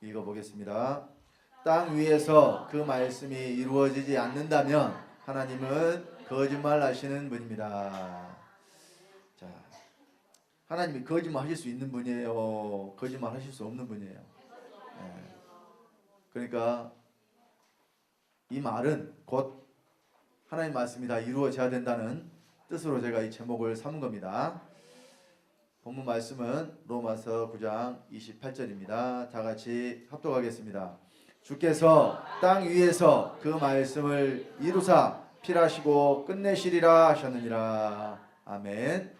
읽어보겠습니다. 땅 위에서 그 말씀이 이루어지지 않는다면 하나님은 거짓말 하시는 분입니다. 자, 하나님이 거짓말 하실 수 있는 분이에요? 거짓말 하실 수 없는 분이에요? 네. 그러니까 이 말은 곧 하나님 말씀이 다 이루어져야 된다는 뜻으로 제가 이 제목을 삼은 겁니다. 본문 말씀은 로마서 9장 28절입니다. 다 같이 합독하겠습니다. 주께서 땅 위에서 그 말씀을 이루사 필하시고 끝내시리라 하셨느니라. 아멘.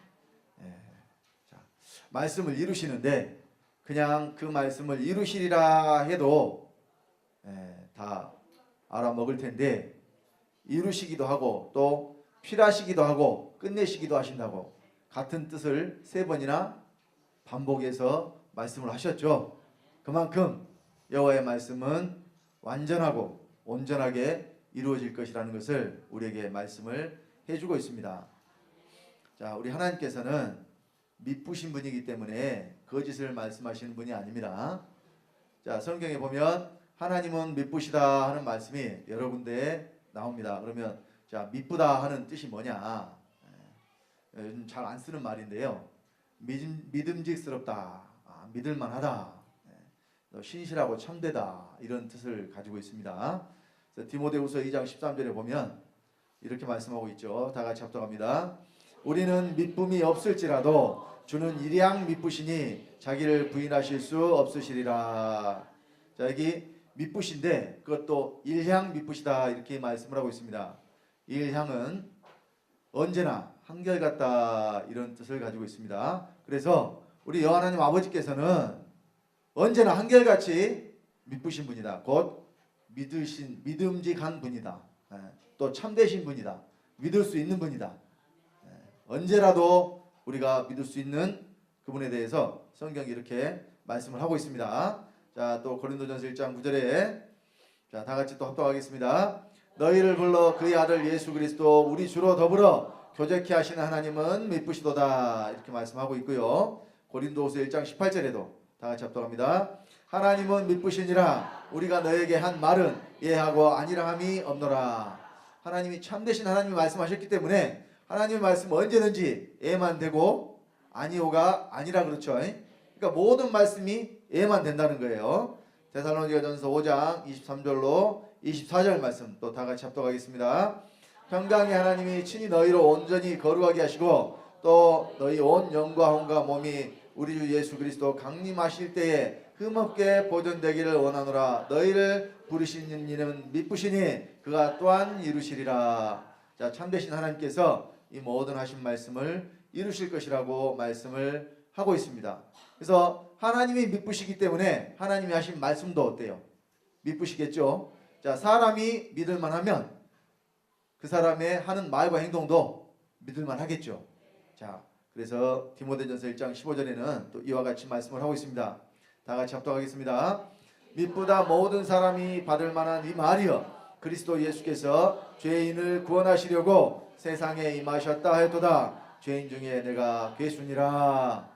자, 말씀을 이루시는데 그냥 그 말씀을 이루시리라 해도 다 알아먹을 텐데 이루시기도 하고 또 필하시기도 하고 끝내시기도 하신다고 같은 뜻을 3번이나 반복해서 말씀을 하셨죠. 그만큼 여호와의 말씀은 완전하고 온전하게 이루어질 것이라는 것을 우리에게 말씀을 해주고 있습니다. 자, 우리 하나님께서는 미쁘신 분이기 때문에 거짓을 말씀하시는 분이 아닙니다. 자, 성경에 보면 하나님은 미쁘시다 하는 말씀이 여러 군데에 나옵니다. 그러면 자, 미쁘다 하는 뜻이 뭐냐? 요즘 잘 안 쓰는 말인데요. 믿음직스럽다, 믿을만하다, 신실하고 참되다 이런 뜻을 가지고 있습니다. 디모데후서 2장 13절에 보면 이렇게 말씀하고 있죠. 다 같이 합독합니다. 우리는 미쁨이 없을지라도 주는 일양 미쁘시니 자기를 부인하실 수 없으시리라. 자, 여기 미쁘신데 그것도 일향 미쁘시다 이렇게 말씀을 하고 있습니다. 일향은 언제나 한결같다 이런 뜻을 가지고 있습니다. 그래서 우리 여호와 하나님 아버지께서는 언제나 한결같이 미쁘신 분이다. 곧 믿음직한 분이다. 또 참되신 분이다. 믿을 수 있는 분이다. 언제라도 우리가 믿을 수 있는 그분에 대해서 성경이 이렇게 말씀을 하고 있습니다. 자, 또 고린도전서 1장 9절에 자, 다 같이 또 합독하겠습니다. 너희를 불러 그의 아들 예수 그리스도 우리 주로 더불어 교제케 하시는 하나님은 미쁘시도다 이렇게 말씀하고 있고요. 고린도후서 1장 18절에도 다 같이 합독합니다. 하나님은 미쁘시니라 우리가 너에게 한 말은 예하고 아니라함이 없노라. 하나님이 참되신 하나님이 말씀하셨기 때문에 하나님의 말씀은 언제든지 예만 되고 아니오가 아니라 그렇죠. 그러니까 모든 말씀이 예만 된다는 거예요. 데살로니가전서 5장 23절로 24절 말씀 또 다 같이 합독하겠습니다. 평강의 하나님이 친히 너희로 온전히 거룩하게 하시고 또 너희 온 영과 혼과 몸이 우리 주 예수 그리스도 강림하실 때에 흠없게 보존되기를 원하노라. 너희를 부르시는 이는 미쁘시니 그가 또한 이루시리라. 자, 참되신 하나님께서 이 모든 하신 말씀을 이루실 것이라고 말씀을 하고 있습니다. 그래서 하나님이 미쁘시기 때문에 하나님이 하신 말씀도 어때요? 미쁘시겠죠? 자, 사람이 믿을만 하면 그 사람의 하는 말과 행동도 믿을만 하겠죠. 자, 그래서 디모데전서 1장 15절에는 또 이와 같이 말씀을 하고 있습니다. 다 같이 합독하겠습니다. 미쁘다 모든 사람이 받을 만한 이 말이여 그리스도 예수께서 죄인을 구원하시려고 세상에 임하셨다 하였도다. 죄인 중에 내가 괴순이라.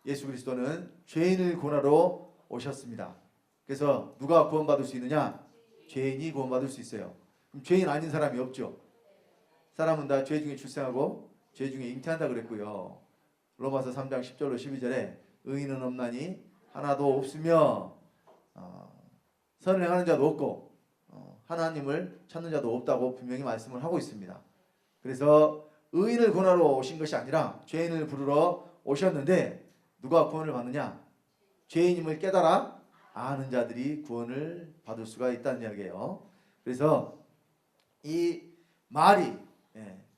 예수 그리스도는 죄인을 구원하러 오셨습니다. 그래서 누가 구원받을 수 있느냐? 죄인이 구원받을 수 있어요. 그럼 죄인 아닌 사람이 없죠. 사람은 다 죄 중에 출생하고 죄 중에 잉태한다 그랬고요. 로마서 3장 10절로 12절에 의인은 없나니 하나도 없으며 선을 행하는 자도 없고 하나님을 찾는 자도 없다고 분명히 말씀을 하고 있습니다. 그래서 의인을 구원하러 오신 것이 아니라 죄인을 부르러 오셨는데 누가 구원을 받느냐? 죄인임을 깨달아 아는 자들이 구원을 받을 수가 있다는 이야기예요. 그래서 이 말이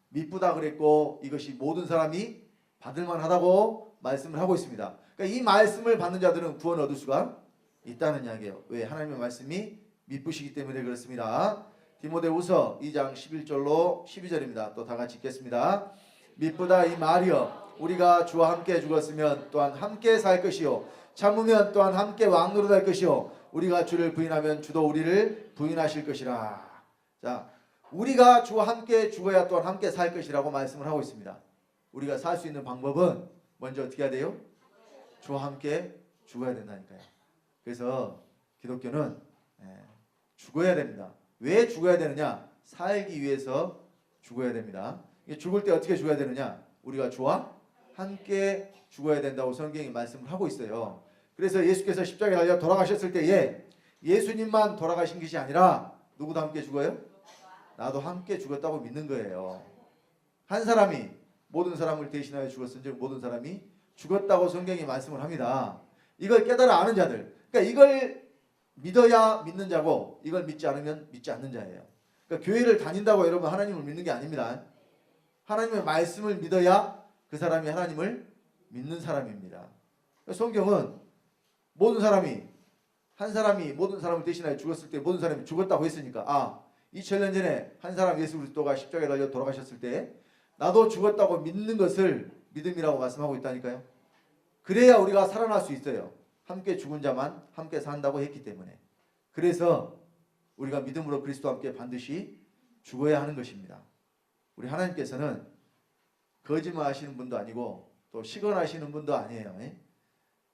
미쁘다 그랬고 이것이 모든 사람이 받을만 하다고 말씀을 하고 있습니다. 그러니까 이 말씀을 받는 자들은 구원 얻을 수가 있다는 이야기예요. 왜? 하나님의 말씀이 미쁘시기 때문에 그렇습니다. 디모데후서 2장 11절로 12절입니다. 또 다 같이 읽겠습니다. 미쁘다 이 말이여 우리가 주와 함께 죽었으면 또한 함께 살 것이요 참으면 또한 함께 왕노릇할 것이요 우리가 주를 부인하면 주도 우리를 부인하실 것이라. 자, 우리가 주와 함께 죽어야 또한 함께 살 것이라고 말씀을 하고 있습니다. 우리가 살 수 있는 방법은 먼저 어떻게 해야 돼요? 주와 함께 죽어야 된다니까요. 그래서 기독교는 죽어야 됩니다. 왜 죽어야 되느냐? 살기 위해서 죽어야 됩니다. 죽을 때 어떻게 죽어야 되느냐? 우리가 주와 함께 죽어야 된다고 성경이 말씀을 하고 있어요. 그래서 예수께서 십자가에 달려 돌아가셨을 때에 예수님만 돌아가신 것이 아니라 누구도 함께 죽어요? 나도 함께 죽었다고 믿는 거예요. 한 사람이 모든 사람을 대신하여 죽었은즉 모든 사람이 죽었다고 성경이 말씀을 합니다. 이걸 깨달아 아는 자들, 그러니까 이걸 믿어야 믿는 자고 이걸 믿지 않으면 믿지 않는 자예요. 그러니까 교회를 다닌다고 여러분 하나님을 믿는 게 아닙니다. 하나님의 말씀을 믿어야 그 사람이 하나님을 믿는 사람입니다. 성경은 모든 사람이 한 사람이 모든 사람을 대신하여 죽었을 때 모든 사람이 죽었다고 했으니까 2000년 전에 한 사람 예수 그리스도가 십자가에 달려 돌아가셨을 때 나도 죽었다고 믿는 것을 믿음이라고 말씀하고 있다니까요. 그래야 우리가 살아날 수 있어요. 함께 죽은 자만 함께 산다고 했기 때문에. 그래서 우리가 믿음으로 그리스도와 함께 반드시 죽어야 하는 것입니다. 우리 하나님께서는 거짓말 하시는 분도 아니고 또 시건하시는 분도 아니에요.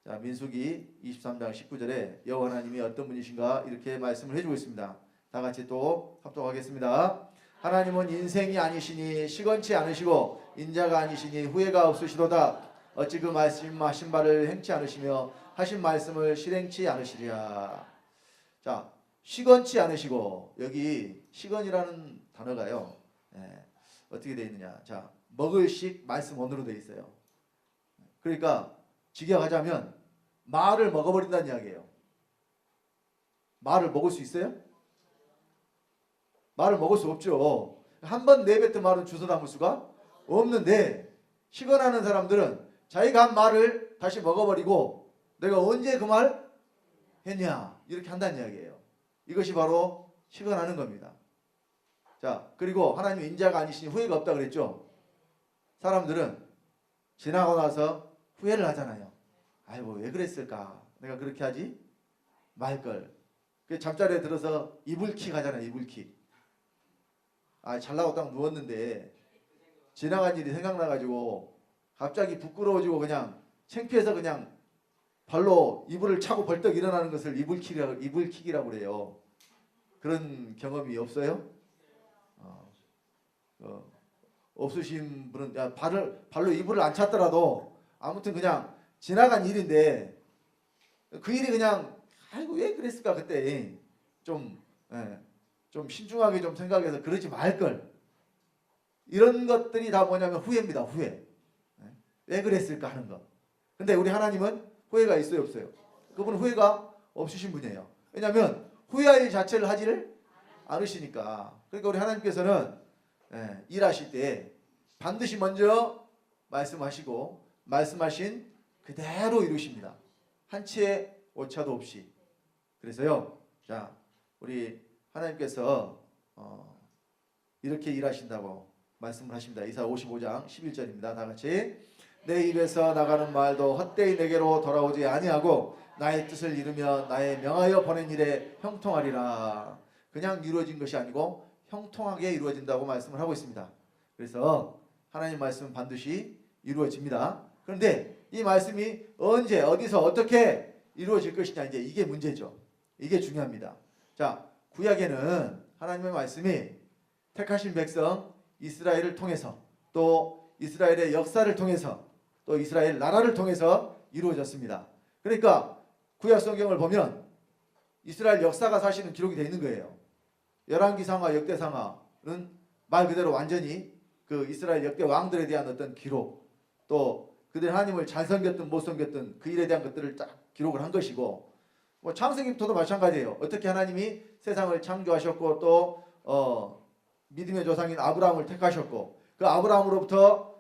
자, 민수기 23장 19절에 여호와 하나님이 어떤 분이신가 이렇게 말씀을 해주고 있습니다. 다 같이 또 합독하겠습니다. 하나님은 인생이 아니시니 시건치 않으시고 인자가 아니시니 후회가 없으시도다. 어찌 그 말씀하신 바를 행치 않으시며 하신 말씀을 실행치 않으시랴. 자, 시건치 않으시고, 여기 시건이라는 단어가요, 어떻게 되어 있느냐. 자, 먹을 식 말씀 원으로 되어 있어요. 그러니까 직역하자면 말을 먹어버린다는 이야기예요. 말을 먹을 수 있어요? 말을 먹을 수 없죠. 한 번 내뱉은 말은 주워 담을 수가 없는데, 시건하는 사람들은 자기가 한 말을 다시 먹어버리고 내가 언제 그 말 했냐 이렇게 한다는 이야기예요. 이것이 바로 시건하는 겁니다. 자, 그리고 하나님 인자가 아니시니 후회가 없다 그랬죠. 사람들은 지나고 나서 후회를 하잖아요. 아이고 왜 그랬을까, 내가 그렇게 하지 말걸. 잠자리에 들어서 이불킥 하잖아요. 이불킥. 잘나고 딱 누웠는데 지나간 일이 생각나가지고 갑자기 부끄러워지고 그냥 창피해서 그냥 발로 이불을 차고 벌떡 일어나는 것을 이불킥이라고 그래요. 그런 경험이 없어요? 없으신 분은 발로 이불을 안 찼더라도 아무튼 그냥 지나간 일인데 그 일이 그냥 아이고 왜 그랬을까 그때 좀 신중하게 좀 생각해서 그러지 말걸. 이런 것들이 다 뭐냐면 후회입니다. 후회. 왜 그랬을까 하는 거. 근데 우리 하나님은 후회가 있어요 없어요? 그분은 후회가 없으신 분이에요. 왜냐하면 후회할 일 자체를 하지를 않으시니까. 그러니까 우리 하나님께서는 일하실 때 반드시 먼저 말씀하시고 말씀하신 그대로 이루십니다. 한치의 오차도 없이. 그래서요, 자, 우리 하나님께서 이렇게 일하신다고 말씀을 하십니다. 이사 55장 11절입니다. 다 같이. 내 입에서 나가는 말도 헛되이 내게로 돌아오지 아니하고 나의 뜻을 이루며 나의 명하여 보낸 일에 형통하리라. 그냥 이루어진 것이 아니고 형통하게 이루어진다고 말씀을 하고 있습니다. 그래서 하나님 말씀은 반드시 이루어집니다. 그런데 이 말씀이 언제 어디서 어떻게 이루어질 것이냐, 이제 이게 문제죠. 이게 중요합니다. 자, 구약에는 하나님의 말씀이 택하신 백성 이스라엘을 통해서 또 이스라엘의 역사를 통해서 또 이스라엘 나라를 통해서 이루어졌습니다. 그러니까 구약 성경을 보면 이스라엘 역사가 사실은 기록이 되어 있는 거예요. 열왕기상하 역대상하는 말 그대로 완전히 그 이스라엘 역대 왕들에 대한 어떤 기록, 또 그들 하나님을 잘 섬겼든 못 섬겼든 그 일에 대한 것들을 딱 기록을 한 것이고, 뭐 창세기부터도 마찬가지예요. 어떻게 하나님이 세상을 창조하셨고 또 믿음의 조상인 아브라함을 택하셨고 그 아브라함으로부터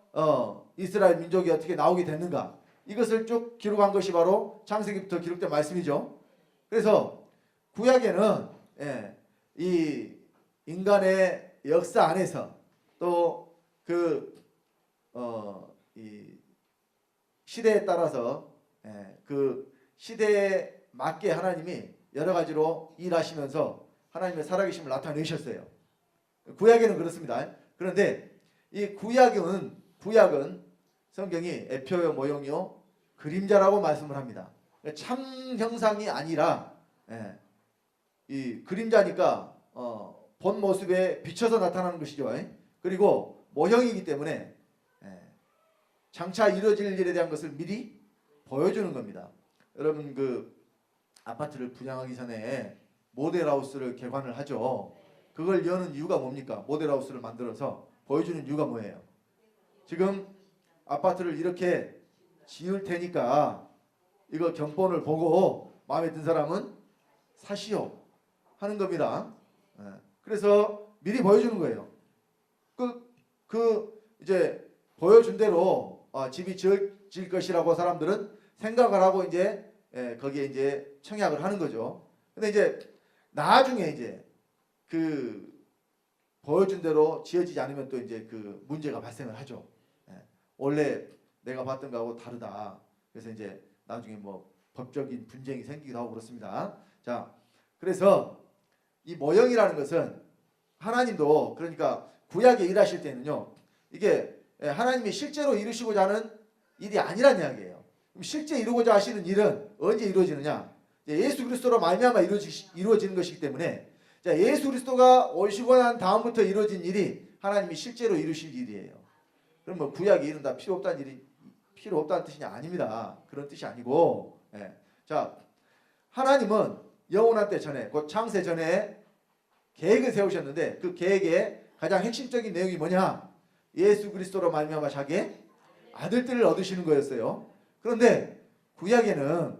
이스라엘 민족이 어떻게 나오게 됐는가, 이것을 쭉 기록한 것이 바로 창세기부터 기록된 말씀이죠. 그래서 구약에는 이 인간의 역사 안에서 또 이 시대에 따라서 그 시대에 맞게 하나님이 여러 가지로 일하시면서 하나님의 살아계심을 나타내셨어요. 구약에는 그렇습니다. 그런데 이 구약은 성경이 애표요 모형이요 그림자라고 말씀을 합니다. 참 형상이 아니라 이 그림자니까 본 모습에 비춰서 나타나는 것이죠. 그리고 모형이기 때문에 장차 이루어질 일에 대한 것을 미리 보여주는 겁니다. 여러분 그 아파트를 분양하기 전에 모델하우스를 개관을 하죠. 그걸 여는 이유가 뭡니까? 모델하우스를 만들어서 보여주는 이유가 뭐예요? 지금 아파트를 이렇게 지을 테니까 이거 경본을 보고 마음에 든 사람은 사시오 하는 겁니다. 그래서 미리 보여주는 거예요. 이제 보여준 대로 집이 지을 것이라고 사람들은 생각을 하고 이제 거기에 이제 청약을 하는 거죠. 근데 이제 나중에 이제 그 보여준 대로 지어지지 않으면 또 이제 그 문제가 발생을 하죠. 원래 내가 봤던 거하고 다르다. 그래서 이제 나중에 뭐 법적인 분쟁이 생기기도 하고 그렇습니다. 자, 그래서 이 모형이라는 것은 하나님도 그러니까 구약에 일하실 때는요. 이게 하나님이 실제로 이루시고자 하는 일이 아니란 이야기예요. 그럼 실제 이루고자 하시는 일은 언제 이루어지느냐? 예수 그리스도로 말미암아 이루어지는 것이기 때문에 자, 예수 그리스도가 오시고 난 다음부터 이루어진 일이 하나님이 실제로 이루실 일이에요. 그럼 뭐 구약의 일은 다 필요 없다는 뜻이 아닙니다. 그런 뜻이 아니고 자, 하나님은 영원한 때 전에 곧 창세 전에 계획을 세우셨는데 그 계획의 가장 핵심적인 내용이 뭐냐? 예수 그리스도로 말미암아 자기의 아들들을 얻으시는 거였어요. 그런데 구약에는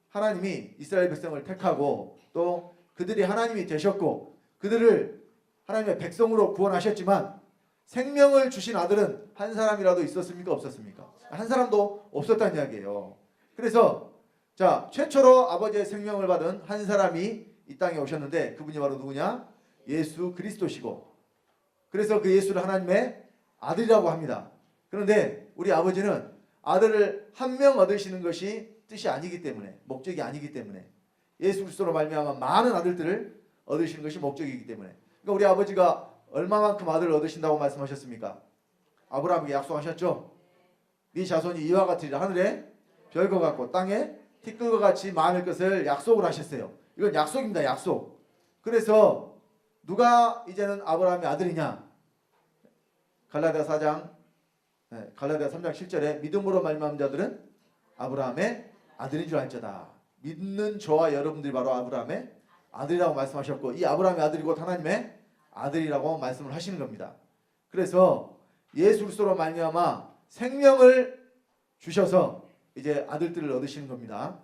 하나님이 이스라엘 백성을 택하고 또 그들이 하나님이 되셨고 그들을 하나님의 백성으로 구원하셨지만 생명을 주신 아들은 한 사람이라도 있었습니까? 없었습니까? 한 사람도 없었다는 이야기예요. 그래서 자, 최초로 아버지의 생명을 받은 한 사람이 이 땅에 오셨는데 그분이 바로 누구냐? 예수 그리스도시고 그래서 그 예수를 하나님의 아들이라고 합니다. 그런데 우리 아버지는 아들을 한 명 얻으시는 것이 뜻이 아니기 때문에 목적이 아니기 때문에 예수 그리스도로 말미암아 많은 아들들을 얻으시는 것이 목적이기 때문에 그러니까 우리 아버지가 얼마만큼 아들을 얻으신다고 말씀하셨습니까? 아브라함에게 약속하셨죠. 네 자손이 이와 같으리라. 하늘에 별과 같고 땅에 티끌과 같이 많을 것을 약속을 하셨어요. 이건 약속입니다. 약속. 그래서 누가 이제는 아브라함의 아들이냐? 갈라디아 3장 7절에 믿음으로 말미암은 자들은 아브라함의 아들인 줄 알지어다. 믿는 저와 여러분들이 바로 아브라함의 아들이라고 말씀하셨고 이 아브라함의 아들이 곧 하나님의 아들이라고 말씀을 하시는 겁니다. 그래서 예수 그리스도로 말미암아 생명을 주셔서 이제 아들들을 얻으시는 겁니다.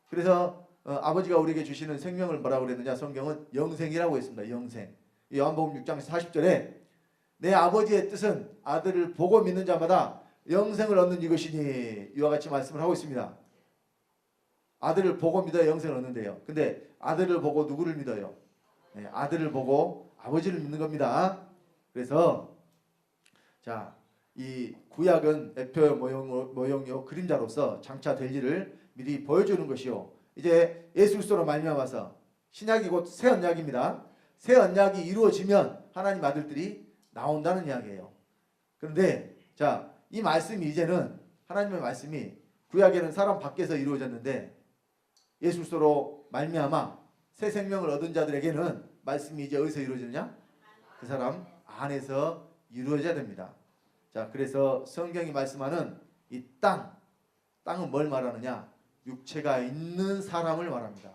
그래서 아버지가 우리에게 주시는 생명을 뭐라고 그랬느냐? 성경은 영생이라고 했습니다. 영생. 요한복음 6장 40절에 내 아버지의 뜻은 아들을 보고 믿는 자마다 영생을 얻는 이것이니 이와 같이 말씀을 하고 있습니다. 아들을 보고 믿어야 영생을 얻는데요. 근데 아들을 보고 누구를 믿어요? 아들을 보고 아버지를 믿는 겁니다. 그래서 자, 이 구약은 애표 모형이요 그림자로서 장차 될 일을 미리 보여주는 것이요. 이제 예수 그리스도로 말미암아서 신약이 곧 새 언약입니다. 새 언약이 이루어지면 하나님 아들들이 나온다는 이야기예요. 그런데 자, 이 말씀이 이제는 하나님의 말씀이 구약에는 사람 밖에서 이루어졌는데 예수 그리스도로 말미암아 새 생명을 얻은 자들에게는 말씀이 이제 어디서 이루어지느냐? 그 사람 안에서 이루어져야 됩니다. 자, 그래서 성경이 말씀하는 이 땅은 뭘 말하느냐? 육체가 있는 사람을 말합니다.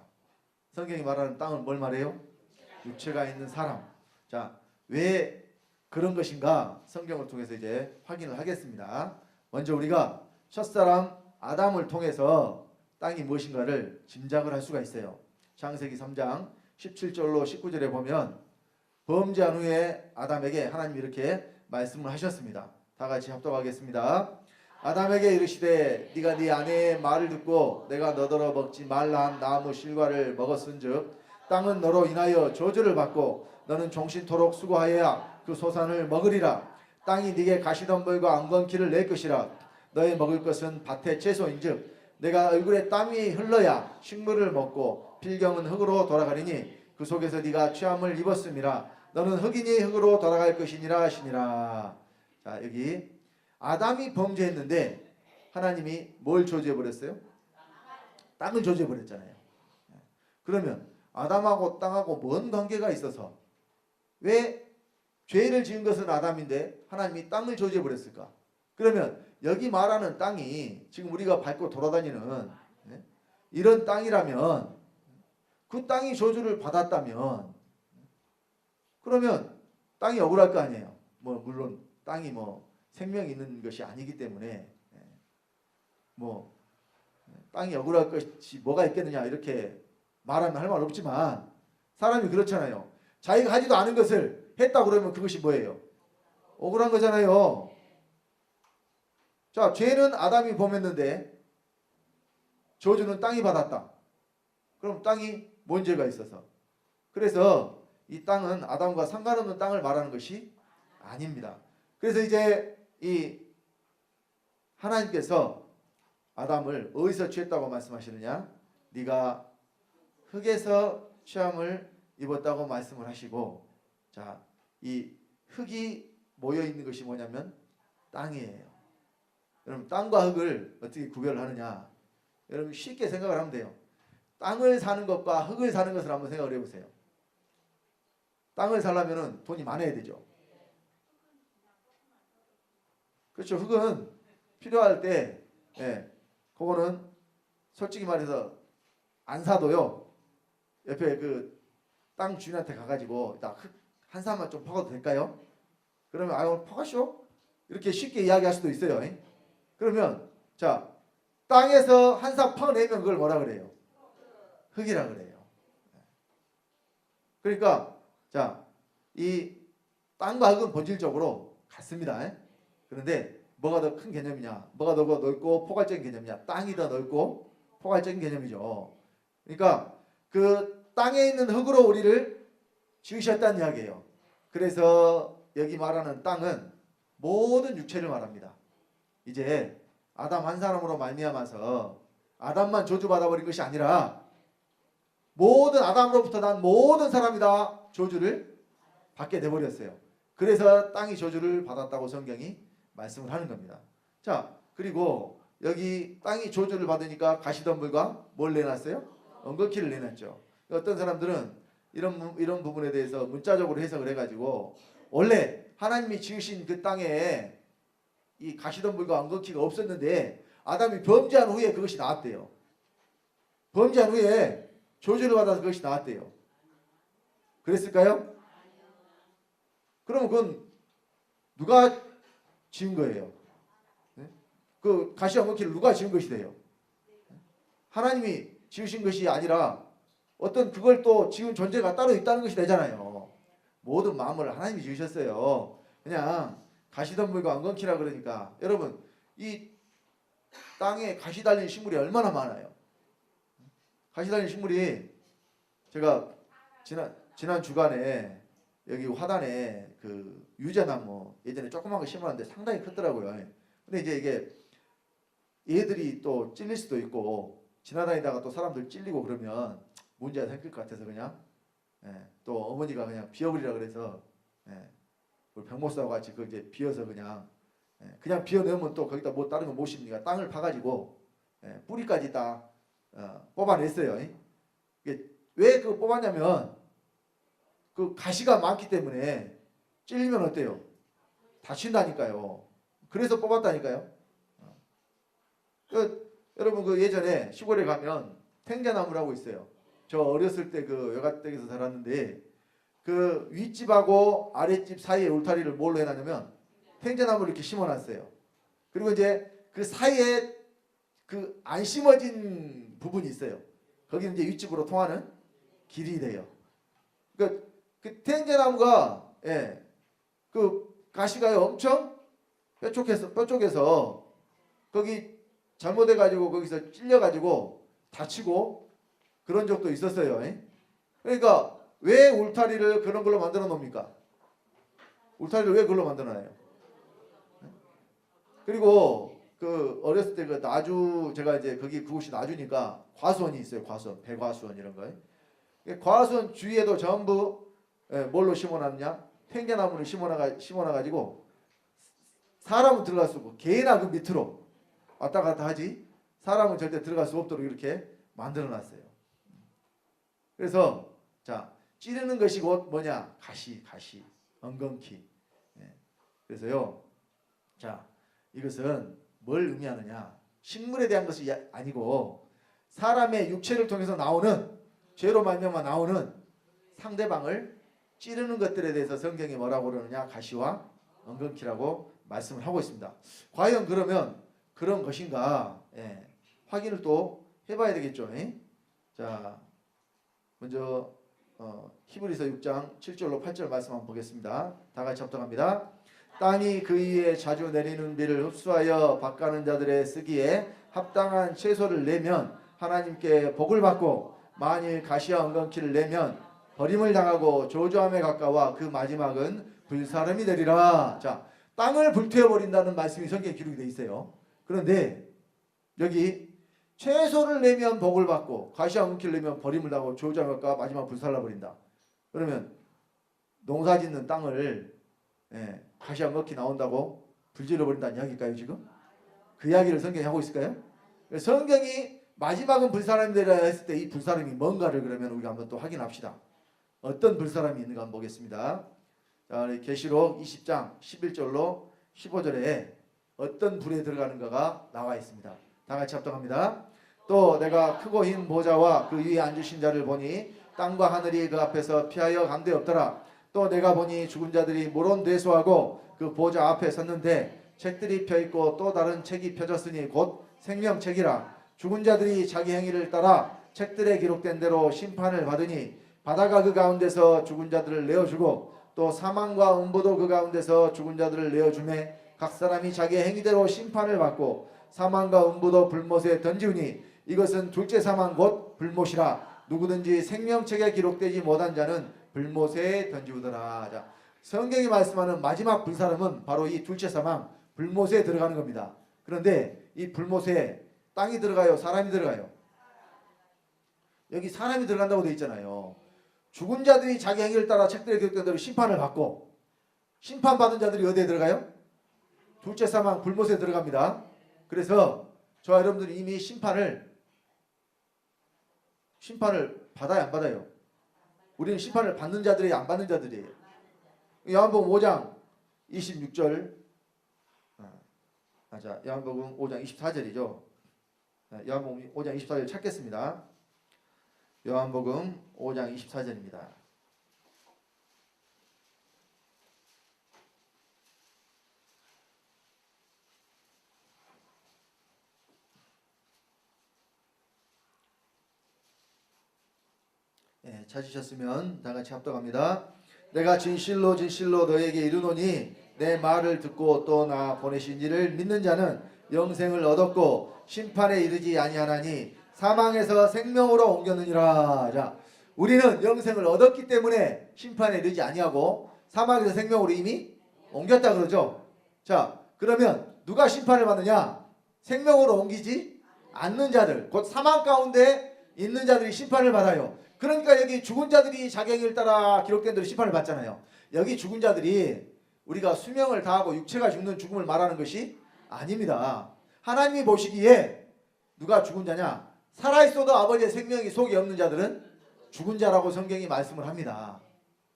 성경이 말하는 땅은 뭘 말해요? 육체가 있는 사람. 자, 왜 그런 것인가? 성경을 통해서 이제 확인을 하겠습니다. 먼저 우리가 첫사람 아담을 통해서 땅이 무엇인가를 짐작을 할 수가 있어요. 창세기 3장 17절로 19절에 보면 범죄한 후에 아담에게 하나님이 이렇게 말씀을 하셨습니다. 다 같이 합독하겠습니다. 아담에게 이르시되 네가 네 아내의 말을 듣고 내가 너더러 먹지 말라 한 나무 실과를 먹었은즉 땅은 너로 인하여 저주를 받고 너는 종신토록 수고하여야 그 소산을 먹으리라. 땅이 네게 가시덤불과 앙건키를 낼 것이라. 너의 먹을 것은 밭의 채소인즉 내가 얼굴에 땀이 흘러야 식물을 먹고 필경은 흙으로 돌아가리니 그 속에서 네가 취함을 입었음이라. 너는 흙이니 흙으로 돌아갈 것이니라 하시니라. 자, 여기 아담이 범죄했는데 하나님이 뭘 저주해 버렸어요? 땅을 저주해 버렸잖아요. 그러면 아담하고 땅하고 뭔 관계가 있어서 왜 죄를 지은 것은 아담인데 하나님이 땅을 저주해 버렸을까? 그러면 여기 말하는 땅이 지금 우리가 밟고 돌아다니는 이런 땅이라면 그 땅이 저주를 받았다면 그러면 땅이 억울할 거 아니에요. 뭐 물론 땅이 뭐 생명이 있는 것이 아니기 때문에 뭐 땅이 억울할 것이 뭐가 있겠느냐 이렇게 말하면 할 말 없지만 사람이 그렇잖아요. 자기가 하지도 않은 것을 했다 그러면 그것이 뭐예요? 억울한 거잖아요. 자, 죄는 아담이 범했는데 저주는 땅이 받았다. 그럼 땅이 뭔 죄가 있어서? 그래서 이 땅은 아담과 상관없는 땅을 말하는 것이 아닙니다. 그래서 이제 이 하나님께서 아담을 어디서 취했다고 말씀하시느냐? 네가 흙에서 취함을 입었다고 말씀을 하시고, 자, 이 흙이 모여 있는 것이 뭐냐면 땅이에요. 여러분, 땅과 흙을 어떻게 구별하느냐? 여러분 쉽게 생각을 하면 돼요. 땅을 사는 것과 흙을 사는 것을 한번 생각을 해보세요. 땅을 살려면 돈이 많아야 되죠. 그렇죠. 흙은 필요할 때, 그거는 솔직히 말해서 안 사도요. 옆에 그 땅 주인한테 가가지고 나 흙 한 사람만 좀 퍼가도 될까요? 그러면 아유 퍼가시오. 이렇게 쉽게 이야기할 수도 있어요. 그러면 자 땅에서 한 사 퍼내면 그걸 뭐라 그래요? 흙이라 그래요. 그러니까 자 이 땅과 흙은 본질적으로 같습니다. 그런데 뭐가 더 큰 개념이냐? 뭐가 더 넓고 포괄적인 개념이냐? 땅이 더 넓고 포괄적인 개념이죠. 그러니까 그 땅에 있는 흙으로 우리를 지으셨다는 이야기예요. 그래서 여기 말하는 땅은 모든 육체를 말합니다. 이제 아담 한 사람으로 말미암아서 아담만 저주받아 버린 것이 아니라 모든 아담으로부터 난 모든 사람이 다 저주를 받게 돼 버렸어요. 그래서 땅이 저주를 받았다고 성경이 말씀을 하는 겁니다. 자, 그리고 여기 땅이 저주를 받으니까 가시덤불과 뭘 내놨어요? 엉겅퀴를 내놨죠. 어떤 사람들은 이런 부분에 대해서 문자적으로 해석을 해가지고 원래 하나님이 지으신 그 땅에 이 가시덤불과 엉겅퀴가 없었는데 아담이 범죄한 후에 그것이 나왔대요. 범죄한 후에 저주를 받아서 그것이 나왔대요. 그랬을까요? 그럼 그건 누가 지은 거예요? 그 가시 엉겅퀴를 누가 지은 것이 돼요? 하나님이 지으신 것이 아니라 어떤 그걸 또 지은 존재가 따로 있다는 것이 되잖아요. 모든 만물을 하나님이 지으셨어요. 그냥 가시덤불과 엉겅퀴라 그러니까 여러분 이 땅에 가시 달린 식물이 얼마나 많아요. 가시 달린 식물이 제가 지난 주간에 여기 화단에 그 유자나무 예전에 조그만 거 심었는데 상당히 크더라고요. 근데 이제 이게 얘들이 또 찔릴 수도 있고 지나다니다가 또 사람들 찔리고 그러면 문제가 생길 것 같아서 그냥 또 어머니가 그냥 비워버리라 그래서 병모사와 같이 그 이제 비워서 그냥 비워 넣으면 또 거기다 뭐 다른 거 못 심으니까 땅을 파가지고 뿌리까지 다 뽑아냈어요. 이게 왜 그거 뽑았냐면 그 가시가 많기 때문에 찔리면 어때요? 다친다니까요. 그래서 뽑았다니까요. 여러분 그 예전에 시골에 가면 탱자나무라고 있어요. 저 어렸을 때 그 외갓댁에서 살았는데 그 윗집하고 아랫집 사이에 울타리를 뭘로 해놨냐면 탱자나무를 이렇게 심어놨어요. 그리고 이제 그 사이에 그 안 심어진 부분이 있어요. 거기는 이제 윗집으로 통하는 길이 돼요. 그러니까 그 탱자나무가 그 가시가 엄청 뼈쪽에서 거기 잘못해가지고 거기서 찔려가지고 다치고 그런 적도 있었어요. 그러니까 왜 울타리를 그런 걸로 만들어 놓습니까? 울타리를 왜 그걸로 만들어 놔요? 그리고 그 어렸을 때 그 나주 제가 이제 거기 그곳이 나주니까 과수원이 있어요. 과수원, 배과수원 이런 거. 과수원 주위에도 전부 뭘로 심어놨냐? 탱자나무를 심어놔가지고 사람은 들어갈 수 없고 개나 그 밑으로 왔다 갔다 하지 사람은 절대 들어갈 수 없도록 이렇게 만들어 놨어요. 그래서 자, 찌르는 것이 곧 뭐냐? 가시, 엉겅퀴. 예. 그래서요. 자, 이것은 뭘 의미하느냐? 식물에 대한 것이 아니고 사람의 육체를 통해서 나오는 죄로 말미암아 나오는 상대방을 찌르는 것들에 대해서 성경이 뭐라고 그러느냐? 가시와 엉겅퀴라고 말씀을 하고 있습니다. 과연 그러면 그런 것인가? 예. 확인을 또 해봐야 되겠죠. 예? 자, 먼저 히브리서 6장 7절로 8절 말씀 한번 보겠습니다. 다 같이 합독합니다. 땅이 그 위에 자주 내리는 비를 흡수하여 밭가는 자들의 쓰기에 합당한 채소를 내면 하나님께 복을 받고, 만일 가시와 엉겅퀴를 내면 버림을 당하고 저주함에 가까워 그 마지막은 불사름이 되리라. 자, 땅을 불태워버린다는 말씀이 성경에 기록이 되어 있어요. 그런데 여기 채소를 내면 복을 받고 가시와 엉겅퀴를 내면 버림을 당하고 저주함에 가까워 마지막 불살라버린다. 그러면 농사 짓는 땅을 가시와 엉겅퀴 나온다고 불질러버린다는 이야기일까요 지금? 그 이야기를 성경이 하고 있을까요? 성경이 마지막은 불사람이 되리라 했을 때 이 불사람이 뭔가를 그러면 우리가 한번 또 확인합시다. 어떤 불사람이 있는가 한번 보겠습니다. 자, 계시록 20장 11절로 15절에 어떤 불에 들어가는가가 나와 있습니다. 다 같이 합독합니다. 또 내가 크고 흰 보좌와 그 위에 앉으신 자를 보니 땅과 하늘이 그 앞에서 피하여 간데 없더라. 또 내가 보니 죽은 자들이 모론되소하고 그 보좌 앞에 섰는데 책들이 펴있고 또 다른 책이 펴졌으니 곧 생명책이라. 죽은 자들이 자기 행위를 따라 책들에 기록된 대로 심판을 받으니 바다가 그 가운데서 죽은 자들을 내어주고 또 사망과 음부도 그 가운데서 죽은 자들을 내어주매 각 사람이 자기 행위대로 심판을 받고 사망과 음부도 불못에 던지우니 이것은 둘째 사망 곧 불못이라. 누구든지 생명책에 기록되지 못한 자는 불못에 던지우더라. 자, 성경이 말씀하는 마지막 불사름은 바로 이 둘째 사망 불못에 들어가는 겁니다. 그런데 이 불못에 땅이 들어가요? 사람이 들어가요? 여기 사람이 들어간다고 되어 있잖아요. 죽은 자들이 자기 행위를 따라 책들에 기록된 대로 심판을 받고, 심판받은 자들이 어디에 들어가요? 둘째 사망 불못에 들어갑니다. 그래서 저와 여러분들이 이미 심판을 받아요, 안 받아요? 우리는 심판을 받는 자들이에요, 안 받는 자들이에요? 요한복음 5장 26절, 요한복음 5장 24절이죠. 요한복음 5장 24절 찾겠습니다. 요한복음 5장 24절입니다. 찾으셨으면 다 같이 합독합니다. 내가 진실로 너에게 이르노니 내 말을 듣고 또 나 보내신 이를 믿는 자는 영생을 얻었고 심판에 이르지 아니하나니 사망에서 생명으로 옮겼느니라. 자, 우리는 영생을 얻었기 때문에 심판에 이르지 아니하고 사망에서 생명으로 이미 옮겼다 그러죠. 자, 그러면 누가 심판을 받느냐? 생명으로 옮기지 않는 자들, 곧 사망 가운데 있는 자들이 심판을 받아요. 그러니까 여기 죽은 자들이 자기 행위를 따라 기록된 대로 심판을 받잖아요. 여기 죽은 자들이 우리가 수명을 다하고 육체가 죽는 죽음을 말하는 것이 아닙니다. 하나님이 보시기에 누가 죽은 자냐? 살아있어도 아버지의 생명이 속에 없는 자들은 죽은 자라고 성경이 말씀을 합니다.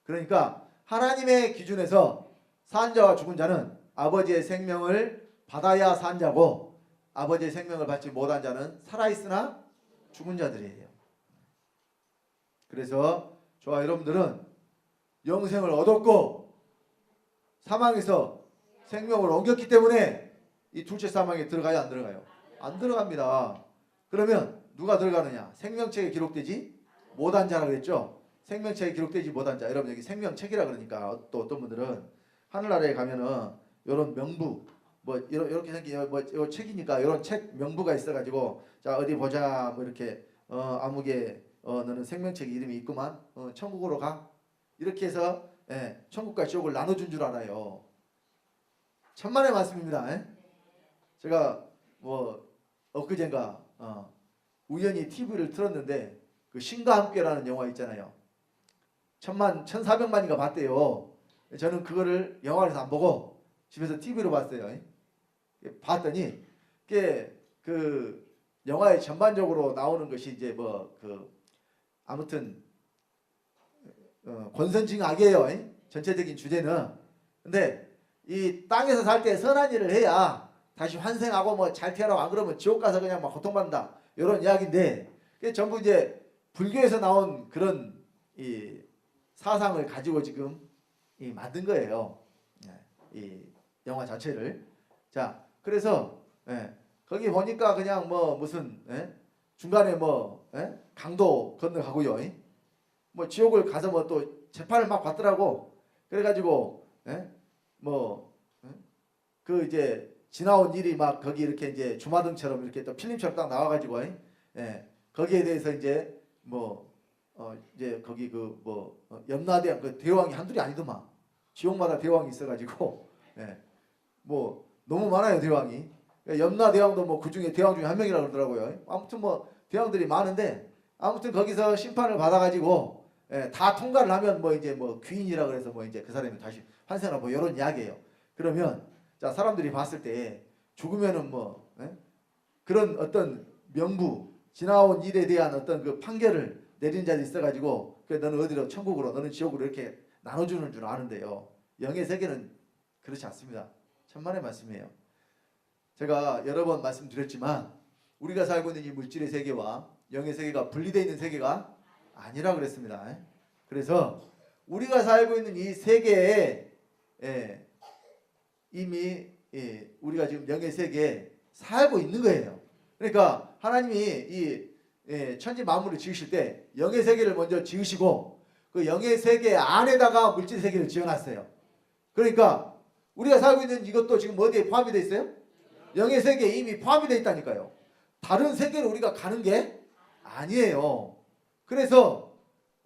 그러니까 하나님의 기준에서 산 자와 죽은 자는 아버지의 생명을 받아야 산 자고, 아버지의 생명을 받지 못한 자는 살아있으나 죽은 자들이에요. 그래서 저와 여러분들은 영생을 얻었고 사망에서 생명으로 옮겼기 때문에 이 둘째 사망에 들어가요, 안 들어가요? 안 들어갑니다. 그러면 누가 들어가느냐? 생명책에 기록되지 못한 자라고 했죠. 생명책에 기록되지 못한 자. 여러분 여기 생명책이라 그러니까 또 어떤 분들은 하늘나라에 가면은 이런 명부 뭐 이렇게 생긴 뭐 책이니까 이런 책 명부가 있어가지고 자 어디 보자 뭐 이렇게 아무개 너는 생명책 이름이 있구만 천국으로 가 이렇게 해서 천국과 지옥을 나눠준 줄 알아요. 천만의 말씀입니다. 제가 뭐 엊그젠가 우연히 TV를 틀었는데 그 신과 함께라는 영화 있잖아요. 1400만인가 봤대요. 저는 그거를 영화에서 안 보고 집에서 TV로 봤어요. 봤더니 그 영화에 전반적으로 나오는 것이 이제 뭐 그 아무튼 권선징악이에요. 전체적인 주제는. 근데 이 땅에서 살 때 선한 일을 해야 다시 환생하고 뭐 잘 태어나고, 안 그러면 지옥 가서 그냥 막 고통받는다, 이런 이야기인데, 그게 전부 이제 불교에서 나온 그런 이 사상을 가지고 지금 이 만든 거예요. 이 영화 자체를. 자, 그래서 거기 보니까 그냥 뭐 무슨 중간에 뭐 강도 건너가고요. 뭐 지옥을 가서 뭐 또 재판을 막 받더라고. 그래가지고 뭐 그 이제 지나온 일이 막 거기 이렇게 이제 주마등처럼 이렇게 또 필름처럼 딱 나와가지고 거기에 대해서 이제 뭐 이제 거기 그 뭐 염라대왕 그 대왕이 한둘이 아니더만. 지옥마다 대왕이 있어가지고 뭐 너무 많아요, 대왕이. 염라대왕도 뭐 그 중에 대왕 중에 한 명이라고 그러더라고요. 아무튼 뭐 대왕들이 많은데, 아무튼 거기서 심판을 받아가지고 다 통과를 하면 뭐 이제 뭐 귀인이라 그래서 뭐 이제 그 사람이 다시 환생하고 뭐 이런 이야기예요. 그러면 자, 사람들이 봤을 때 죽으면은 뭐 그런 어떤 명부, 지나온 일에 대한 어떤 그 판결을 내리는 자들이 있어가지고, 그래 너는 어디로, 천국으로, 너는 지옥으로 이렇게 나눠주는 줄 아는데요. 영의 세계는 그렇지 않습니다. 천만의 말씀이에요. 제가 여러 번 말씀드렸지만 우리가 살고 있는 이 물질의 세계와 영의 세계가 분리되어 있는 세계가 아니라 그랬습니다. 그래서 우리가 살고 있는 이 세계에 이미 우리가 지금 영의 세계에 살고 있는 거예요. 그러니까 하나님이 이 천지 만물을 지으실 때 영의 세계를 먼저 지으시고 그 영의 세계 안에다가 물질 세계를 지어놨어요. 그러니까 우리가 살고 있는 이것도 지금 어디에 포함이 되어 있어요? 영의 세계에 이미 포함이 되어 있다니까요. 다른 세계로 우리가 가는 게 아니에요. 그래서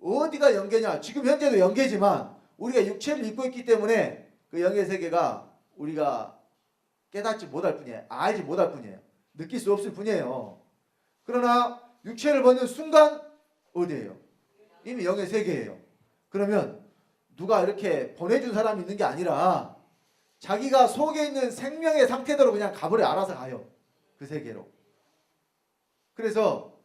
어디가 영계냐? 지금 현재도 영계지만 우리가 육체를 입고 있기 때문에 그 영의 세계가 우리가 깨닫지 못할 뿐이에요. 알지 못할 뿐이에요. 느낄 수 없을 뿐이에요. 그러나 육체를 벗는 순간 어디예요? 이미 영의 세계예요. 그러면 누가 이렇게 보내준 사람이 있는 게 아니라 자기가 속에 있는 생명의 상태대로 그냥 가버려. 알아서 가요. 그 세계로. 그래서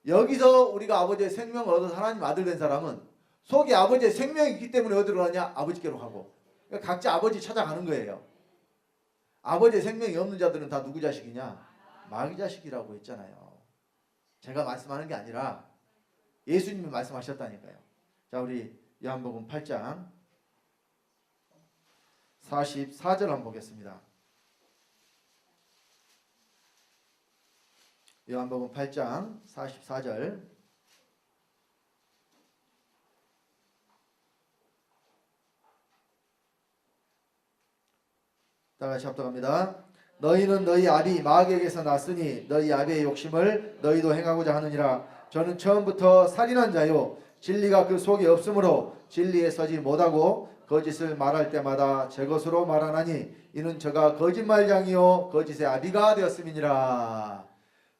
여기서 우리가 아버지의 생명을 얻어서 하나님 아들 된 사람은 속에 아버지의 생명이 있기 때문에 어디로 가냐? 아버지께로 가고. 그러니까 각자 아버지 찾아가는 거예요. 아버지의 생명이 없는 자들은 다 누구 자식이냐? 마귀 자식이라고 했잖아요. 제가 말씀하는 게 아니라 예수님이 말씀하셨다니까요. 자, 우리 요한복음 8장 44절 한번 보겠습니다. 요한복음 8장 44절. 다 같이 합독합니다. 너희는 너희 아비 마귀에게서 났으니 너희 아비의 욕심을 너희도 행하고자 하느니라. 저는 처음부터 살인한 자요 진리가 그 속에 없으므로 진리에 서지 못하고 거짓을 말할 때마다 제 것으로 말하나니 이는 저가 거짓말장이요 거짓의 아비가 되었음이니라.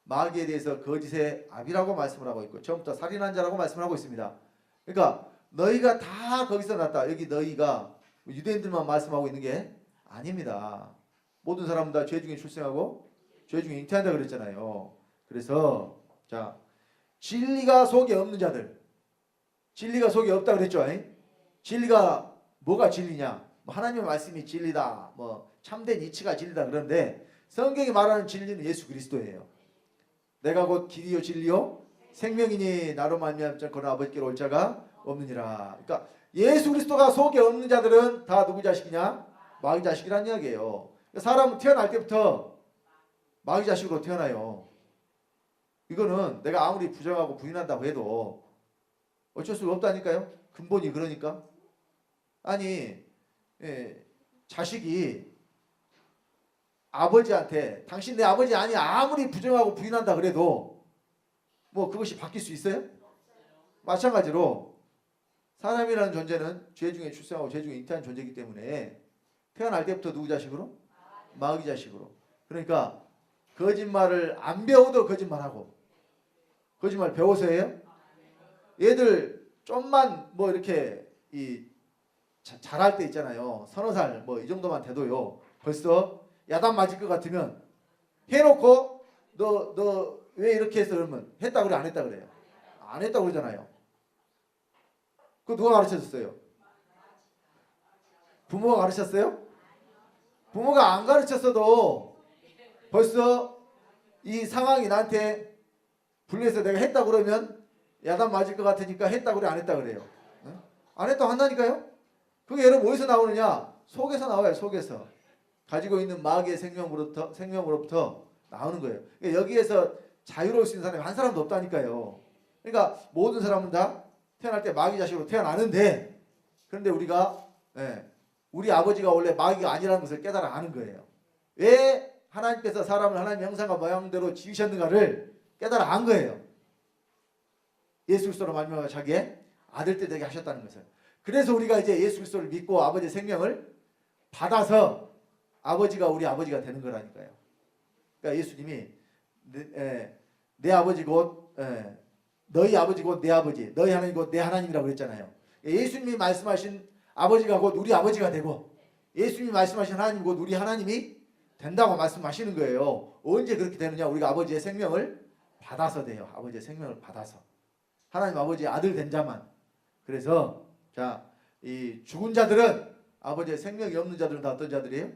마귀에 대해서 거짓의 아비라고 말씀을 하고 있고 처음부터 살인한 자라고 말씀을 하고 있습니다. 그러니까 너희가 다 거기서 났다. 여기 너희가 유대인들만 말씀하고 있는 게 아닙니다. 모든 사람은 다 죄 중에 출생하고 죄 중에 잉태한다 그랬잖아요. 그래서 자, 진리가 속에 없는 자들, 진리가 속에 없다 그랬죠. 진리가 뭐가 진리냐? 뭐 하나님의 말씀이 진리다, 뭐 참된 이치가 진리다 그런데 성경이 말하는 진리는 예수 그리스도예요. 내가 곧 길이요 진리요 생명이니 나로 말미암지 않고는 아버지께로 올 자가 없느니라. 그러니까 예수 그리스도가 속에 없는 자들은 다 누구 자식이냐? 마귀 자식이란 이야기예요. 사람은 태어날 때부터 마귀 자식으로 태어나요. 이거는 내가 아무리 부정하고 부인한다고 해도 어쩔 수가 없다니까요. 근본이 그러니까. 아니 자식이 아버지한테 당신 내 아버지 아니야 아무리 부정하고 부인한다 그래도 뭐 그것이 바뀔 수 있어요? 마찬가지로 사람이라는 존재는 죄 중에 출생하고 죄 중에 잉태한 존재이기 때문에 태어날 때부터 누구 자식으로? 마귀 자식으로. 그러니까 거짓말을 안 배워도 거짓말하고 거짓말 배워서 해요? 얘들 좀만 뭐 이렇게 잘할 때 있잖아요. 서너 살 뭐 이 정도만 돼도요. 벌써 야단 맞을 것 같으면 해놓고 너 왜 이렇게 해서 그러면 했다 그래 안 했다 그래요? 안 했다 그러잖아요. 그거 누가 가르쳐줬어요? 부모가 가르쳤어요? 부모가 안 가르쳤어도 벌써 이 상황이 나한테 분리해서 내가 했다 그러면 야단 맞을 것 같으니까 했다 그래 안 했다 그래요? 응? 안 했다 한다니까요? 그게 여러분 어디서 나오느냐? 속에서 나와요. 속에서 가지고 있는 마귀의 생명으로부터 나오는 거예요. 그러니까 여기에서 자유로울 수 있는 사람이 한 사람도 없다니까요. 그러니까 모든 사람은 다 태어날 때 마귀 자식으로 태어나는데, 그런데 우리가 우리 아버지가 원래 마귀가 아니라는 것을 깨달아 아는 거예요. 왜 하나님께서 사람을 하나님의 형상과 모양대로 지으셨는가를 깨달아 안 거예요. 예수 그리스도로 말미암아 자기의 아들때 되게 하셨다는 것을. 그래서 우리가 이제 예수 그리스도를 믿고 아버지의 생명을 받아서 아버지가 우리 아버지가 되는 거라니까요. 그러니까 예수님이 내 아버지 곧 너희 아버지 곧 내 아버지, 너희 하나님 곧 내 하나님이라고 그랬잖아요. 예수님이 말씀하신 아버지가 곧 우리 아버지가 되고, 예수님이 말씀하신 하나님 곧 우리 하나님이 된다고 말씀하시는 거예요. 언제 그렇게 되느냐? 우리가 아버지의 생명을 받아서 돼요. 아버지의 생명을 받아서. 하나님 아버지의 아들 된 자만. 그래서 자, 이 죽은 자들은, 아버지의 생명이 없는 자들은 다 어떤 자들이에요?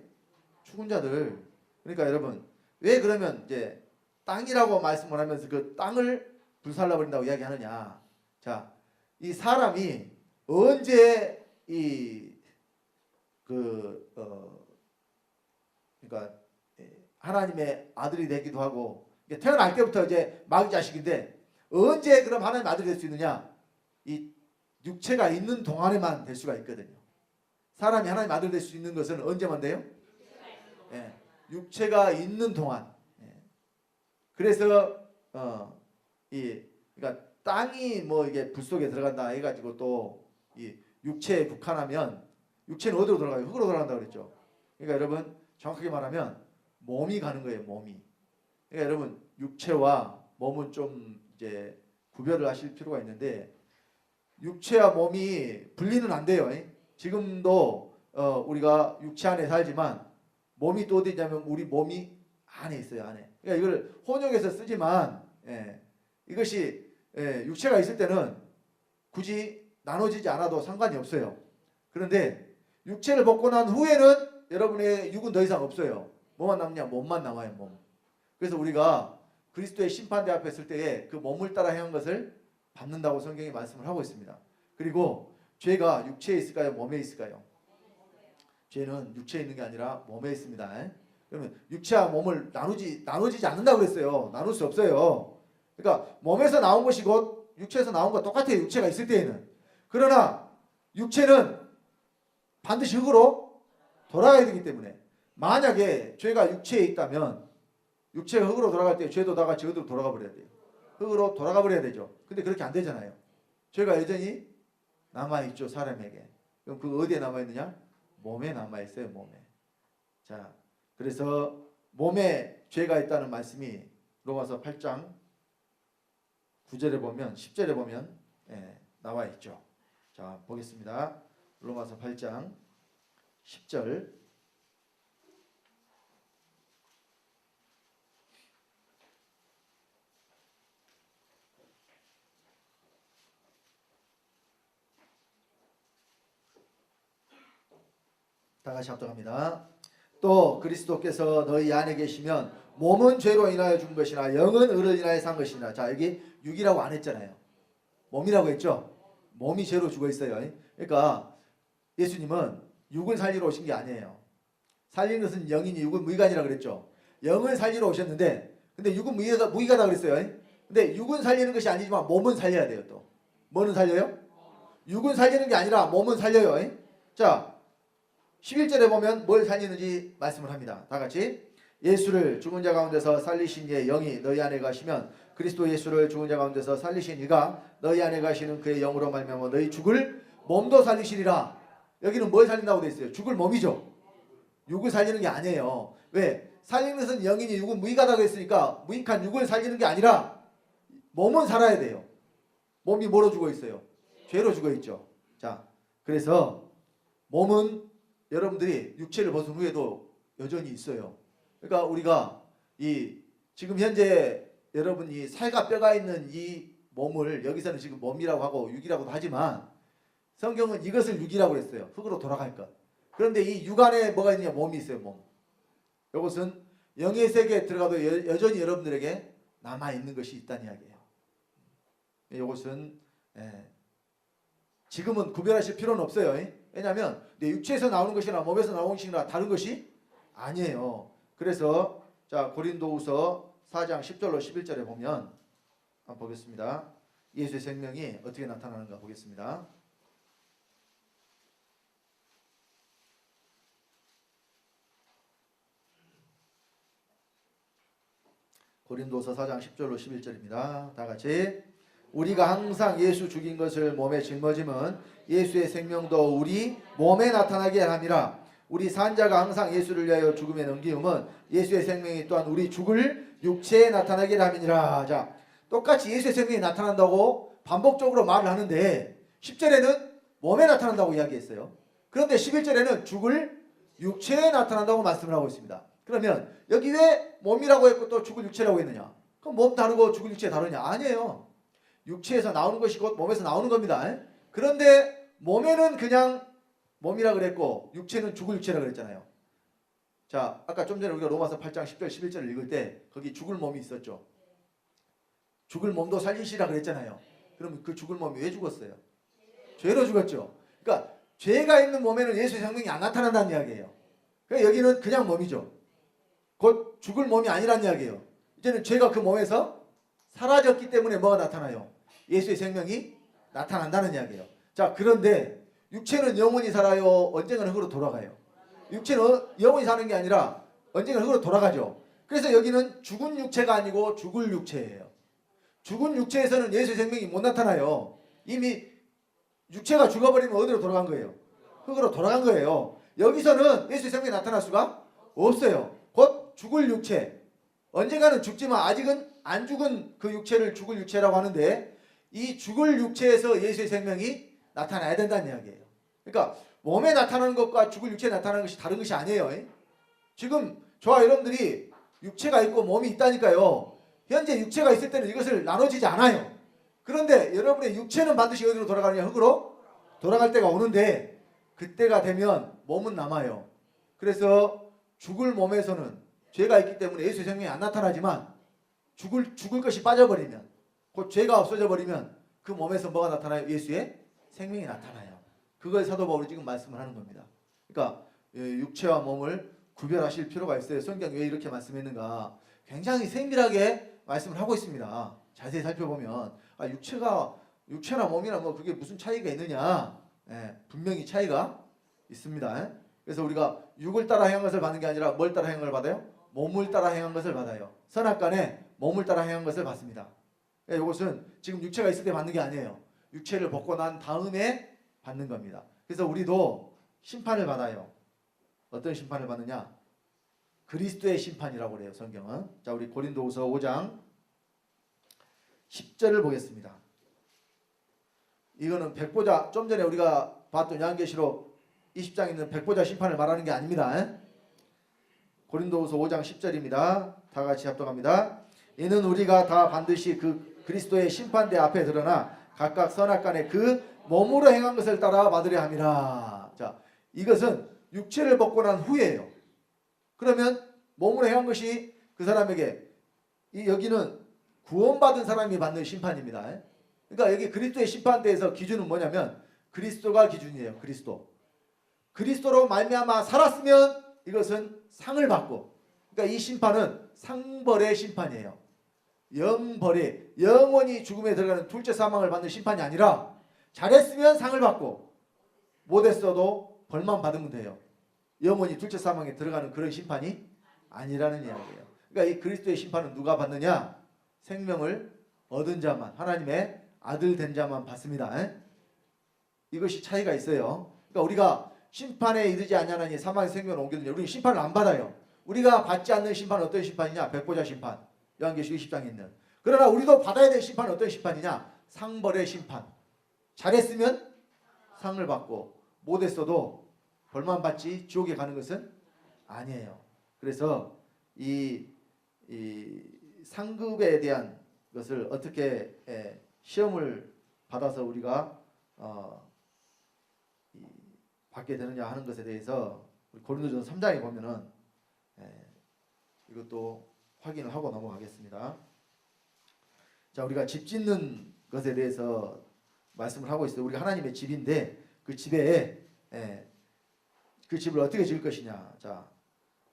죽은 자들. 그러니까 여러분, 왜 그러면 이제 땅이라고 말씀을 하면서 그 땅을 불살라 버린다고 이야기하느냐? 자, 이 사람이 언제 그러니까 하나님의 아들이 되기도 하고, 태어날 때부터 이제 마귀 자식인데 언제 그럼 하나님 아들이 될 수 있느냐? 이 육체가 있는 동안에만 될 수가 있거든요. 사람이 하나님 아들 될 수 있는 것은 언제만 돼요? 육체가 있는 동안. 그래서 그러니까 땅이 뭐 이게 불 속에 들어간다 해가지고 또 이 육체에 국한하면 육체는 어디로 들어가요? 흙으로 들어간다 그랬죠. 그러니까 여러분 정확하게 말하면 몸이 가는 거예요. 몸이. 그러니까 여러분 육체와 몸은 좀 이제 구별을 하실 필요가 있는데, 육체와 몸이 분리는 안 돼요. 지금도 우리가 육체 안에 살지만 몸이 또 어디 있냐면 우리 몸이 안에 있어요. 안에. 그러니까 이걸 혼용해서 쓰지만 이것이 육체가 있을 때는 굳이 나눠지지 않아도 상관이 없어요. 그런데 육체를 벗고 난 후에는 여러분의 육은 더 이상 없어요. 뭐만 남냐? 몸만 남아요. 몸. 그래서 우리가 그리스도의 심판대 앞에 설 때에 그 몸을 따라 행한 것을 받는다고 성경이 말씀을 하고 있습니다. 그리고 죄가 육체에 있을까요? 몸에 있을까요? 죄는 육체에 있는 게 아니라 몸에 있습니다. 그러면 육체와 몸을 나누지지 않는다고 그랬어요. 나눌 수 없어요. 그러니까 몸에서 나온 것이 곧 육체에서 나온 것과 똑같아요. 육체가 있을 때에는. 그러나 육체는 반드시 흙으로 돌아가야 되기 때문에, 만약에 죄가 육체에 있다면 육체가 흙으로 돌아갈 때 죄도 다 같이 흙으로 돌아가 버려야 돼요. 흙으로 돌아가 버려야 되죠. 근데 그렇게 안 되잖아요. 죄가 여전히 남아있죠. 사람에게. 그럼 그 어디에 남아있느냐? 몸에 남아있어요. 몸에. 자, 그래서 몸에 죄가 있다는 말씀이 로마서 8장 9절에 보면 10절에 보면 나와 있죠. 자, 보겠습니다. 로마서 8장 10절. 다 같이 합독합니다. 또 그리스도께서 너희 안에 계시면 몸은 죄로 인하여 죽은 것이나 영은 의로 인하여 산 것이나. 자, 여기 육이라고 안 했잖아요. 몸이라고 했죠. 몸이 죄로 죽어 있어요. 그러니까 예수님은 육을 살리러 오신 게 아니에요. 살리는 것은 영이니 육은 무기관이라고 그랬죠. 영을 살리러 오셨는데, 근데 육은 무기가다 그랬어요. 근데 육은 살리는 것이 아니지만 몸은 살려야 돼요. 또 뭐는 살려요? 육은 살리는 게 아니라 몸은 살려요. 자, 11절에 보면 뭘 살리는지 말씀을 합니다. 다 같이. 예수를 죽은 자 가운데서 살리신 이의 영이 너희 안에 가시면 그리스도 예수를 죽은 자 가운데서 살리신 이가 너희 안에 가시는 그의 영으로 말미암아 너희 죽을 몸도 살리시리라. 여기는 뭘 살린다고 되어 있어요? 죽을 몸이죠. 육을 살리는 게 아니에요. 왜? 살리는 것은 영이니 육은 무익하다고 했으니까 무익한 육을 살리는 게 아니라 몸은 살아야 돼요. 몸이 뭐로 죽어 있어요? 죄로 죽어 있죠. 자, 그래서 몸은 여러분들이 육체를 벗은 후에도 여전히 있어요. 그러니까 우리가 지금 현재 여러분이 살과 뼈가 있는 이 몸을 여기서는 지금 몸이라고 하고 육이라고도 하지만 성경은 이것을 육이라고 했어요. 흙으로 돌아갈 것. 그런데 이 육 안에 뭐가 있냐? 몸이 있어요. 몸. 이것은 영의 세계에 들어가도 여전히 여러분들에게 남아있는 것이 있다는 이야기예요. 이것은 지금은 구별하실 필요는 없어요. 왜냐하면 내 육체에서 나오는 것이나 몸에서 나오는 것이나 다른 것이 아니에요. 그래서 자 고린도후서 4장 10절로 11절에 보면 한번 보겠습니다. 예수의 생명이 어떻게 나타나는가 보겠습니다. 고린도서 4장 10절로 11절입니다. 다 같이 우리가 항상 예수 죽인 것을 몸에 짊어짐은 예수의 생명도 우리 몸에 나타나게 함이라. 우리 산자가 항상 예수를 위하여 죽음에 넘기움은 예수의 생명이 또한 우리 죽을 육체에 나타나게 함이니라. 자, 똑같이 예수의 생명이 나타난다고 반복적으로 말을 하는데 10절에는 몸에 나타난다고 이야기했어요. 그런데 11절에는 죽을 육체에 나타난다고 말씀을 하고 있습니다. 그러면 여기 왜 몸이라고 했고 또 죽을 육체라고 했느냐? 그럼 몸 다르고 죽을 육체 다르냐? 아니에요. 육체에서 나오는 것이 곧 몸에서 나오는 겁니다. 그런데 몸에는 그냥 몸이라 그랬고 육체는 죽을 육체라 그랬잖아요. 자, 아까 좀 전에 우리가 로마서 8장 10절 11절을 읽을 때 거기 죽을 몸이 있었죠. 죽을 몸도 살리시라 그랬잖아요. 그럼 그 죽을 몸이 왜 죽었어요? 죄로 죽었죠. 그러니까 죄가 있는 몸에는 예수의 생명이 안 나타난다는 이야기예요. 그러니까 여기는 그냥 몸이죠. 곧 죽을 몸이 아니란 이야기예요. 이제는 죄가 그 몸에서 사라졌기 때문에 뭐가 나타나요? 예수의 생명이 나타난다는 이야기예요. 자, 그런데 육체는 영원히 살아요? 언젠가는 흙으로 돌아가요? 육체는 영원히 사는 게 아니라 언젠가는 흙으로 돌아가죠. 그래서 여기는 죽은 육체가 아니고 죽을 육체예요. 죽은 육체에서는 예수의 생명이 못 나타나요. 이미 육체가 죽어버리면 어디로 돌아간 거예요? 흙으로 돌아간 거예요. 여기서는 예수의 생명이 나타날 수가 없어요. 곧 죽을 육체. 언젠가는 죽지만 아직은 안 죽은 그 육체를 죽을 육체라고 하는데 이 죽을 육체에서 예수의 생명이 나타나야 된다는 이야기예요. 그러니까 몸에 나타나는 것과 죽을 육체에 나타나는 것이 다른 것이 아니에요. 지금 저와 여러분들이 육체가 있고 몸이 있다니까요. 현재 육체가 있을 때는 이것을 나눠지지 않아요. 그런데 여러분의 육체는 반드시 어디로 돌아가느냐? 흙으로 돌아갈 때가 오는데 그때가 되면 몸은 남아요. 그래서 죽을 몸에서는 죄가 있기 때문에 예수의 생명이 안 나타나지만 죽을 것이 빠져버리면 곧 죄가 없어져 버리면 그 몸에서 뭐가 나타나요? 예수의 생명이 나타나요. 그걸 사도 바울이 지금 말씀을 하는 겁니다. 그러니까 육체와 몸을 구별하실 필요가 있어요. 성경 왜 이렇게 말씀했는가? 굉장히 세밀하게 말씀을 하고 있습니다. 자세히 살펴보면 육체나 몸이나 뭐 그게 무슨 차이가 있느냐? 분명히 차이가 있습니다. 그래서 우리가 육을 따라 행한 것을 받는 게 아니라 뭘 따라 행한 걸 받아요? 몸을 따라 행한 것을 받아요. 선악간에 몸을 따라 행한 것을 받습니다. 이것은 지금 육체가 있을 때 받는 게 아니에요. 육체를 벗고 난 다음에 받는 겁니다. 그래서 우리도 심판을 받아요. 어떤 심판을 받느냐? 그리스도의 심판이라고 그래요. 성경은. 자, 우리 고린도후서 5장 10절을 보겠습니다. 이거는 백보자, 좀 전에 우리가 봤던 요한계시록 20장에 있는 백보자 심판을 말하는 게 아닙니다. 고린도후서 5장 10절입니다. 다 같이 합독합니다. 이는 우리가 다 반드시 그 그리스도의 심판대 앞에 드러나 각각 선악간에 그 몸으로 행한 것을 따라 받으려 함이라. 자, 이것은 육체를 벗고 난 후에요. 그러면 몸으로 행한 것이 그 사람에게 여기는 구원받은 사람이 받는 심판입니다. 그러니까 여기 그리스도의 심판대에서 기준은 뭐냐면 그리스도가 기준이에요. 그리스도로 말미암아 살았으면 이것은 상을 받고, 그러니까 이 심판은 상벌의 심판이에요. 영벌의 영원히 죽음에 들어가는 둘째 사망을 받는 심판이 아니라 잘했으면 상을 받고 못했어도 벌만 받으면 돼요. 영원히 둘째 사망에 들어가는 그런 심판이 아니라는 이야기예요. 그러니까 이 그리스도의 심판은 누가 받느냐? 생명을 얻은 자만, 하나님의 아들 된 자만 받습니다. 이것이 차이가 있어요. 그러니까 우리가 심판에 이르지 않냐니 사망의 생명을 옮기느냐, 우리는 심판을 안 받아요. 우리가 받지 않는 심판은 어떤 심판이냐? 백보자 심판, 요한계시록 20장에 있는. 그러나 우리도 받아야 될 심판은 어떤 심판이냐? 상벌의 심판. 잘했으면 상을 받고 못했어도 벌만 받지 지옥에 가는 것은 아니에요. 그래서 이 상급에 대한 것을 어떻게 시험을 받아서 우리가 받게 되느냐 하는 것에 대해서 고린도전서 3장에 보면은 이것도 확인을 하고 넘어가겠습니다. 자, 우리가 집 짓는 것에 대해서 말씀을 하고 있어요. 우리가 하나님의 집인데 그 집에 그 집을 어떻게 지을 것이냐. 자,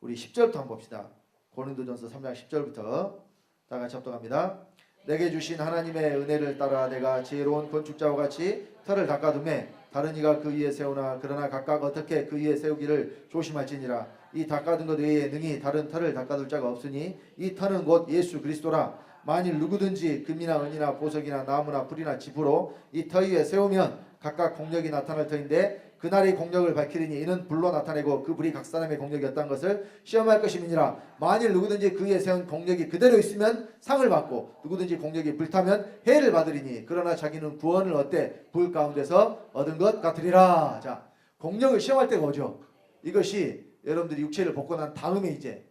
우리 10절부터 한번 봅시다. 고린도전서 3장 10절부터 다 같이 합독합니다. 내게 주신 하나님의 은혜를 따라 내가 지혜로운 건축자와 같이 터를 닦아두매 다른 이가 그 위에 세우나 그러나 각각 어떻게 그 위에 세우기를 조심할지니라. 이 닦아둔 것 외에 능히 다른 터를 닦아둘 자가 없으니 이 터는 곧 예수 그리스도라. 만일 누구든지 금이나 은이나 보석이나 나무나 불이나 짚으로 이 터 위에 세우면 각각 공력이 나타날 터인데 그날이 공력을 밝히리니 이는 불로 나타내고 그 불이 각 사람의 공력이었다는 것을 시험할 것임이니라. 만일 누구든지 그 위에 세운 공력이 그대로 있으면 상을 받고 누구든지 공력이 불타면 해를 받으리니 그러나 자기는 구원을 어때 불 가운데서 얻은 것 같으리라. 자, 공력을 시험할 때가 오죠. 이것이 여러분들이 육체를 벗고 난 다음에 이제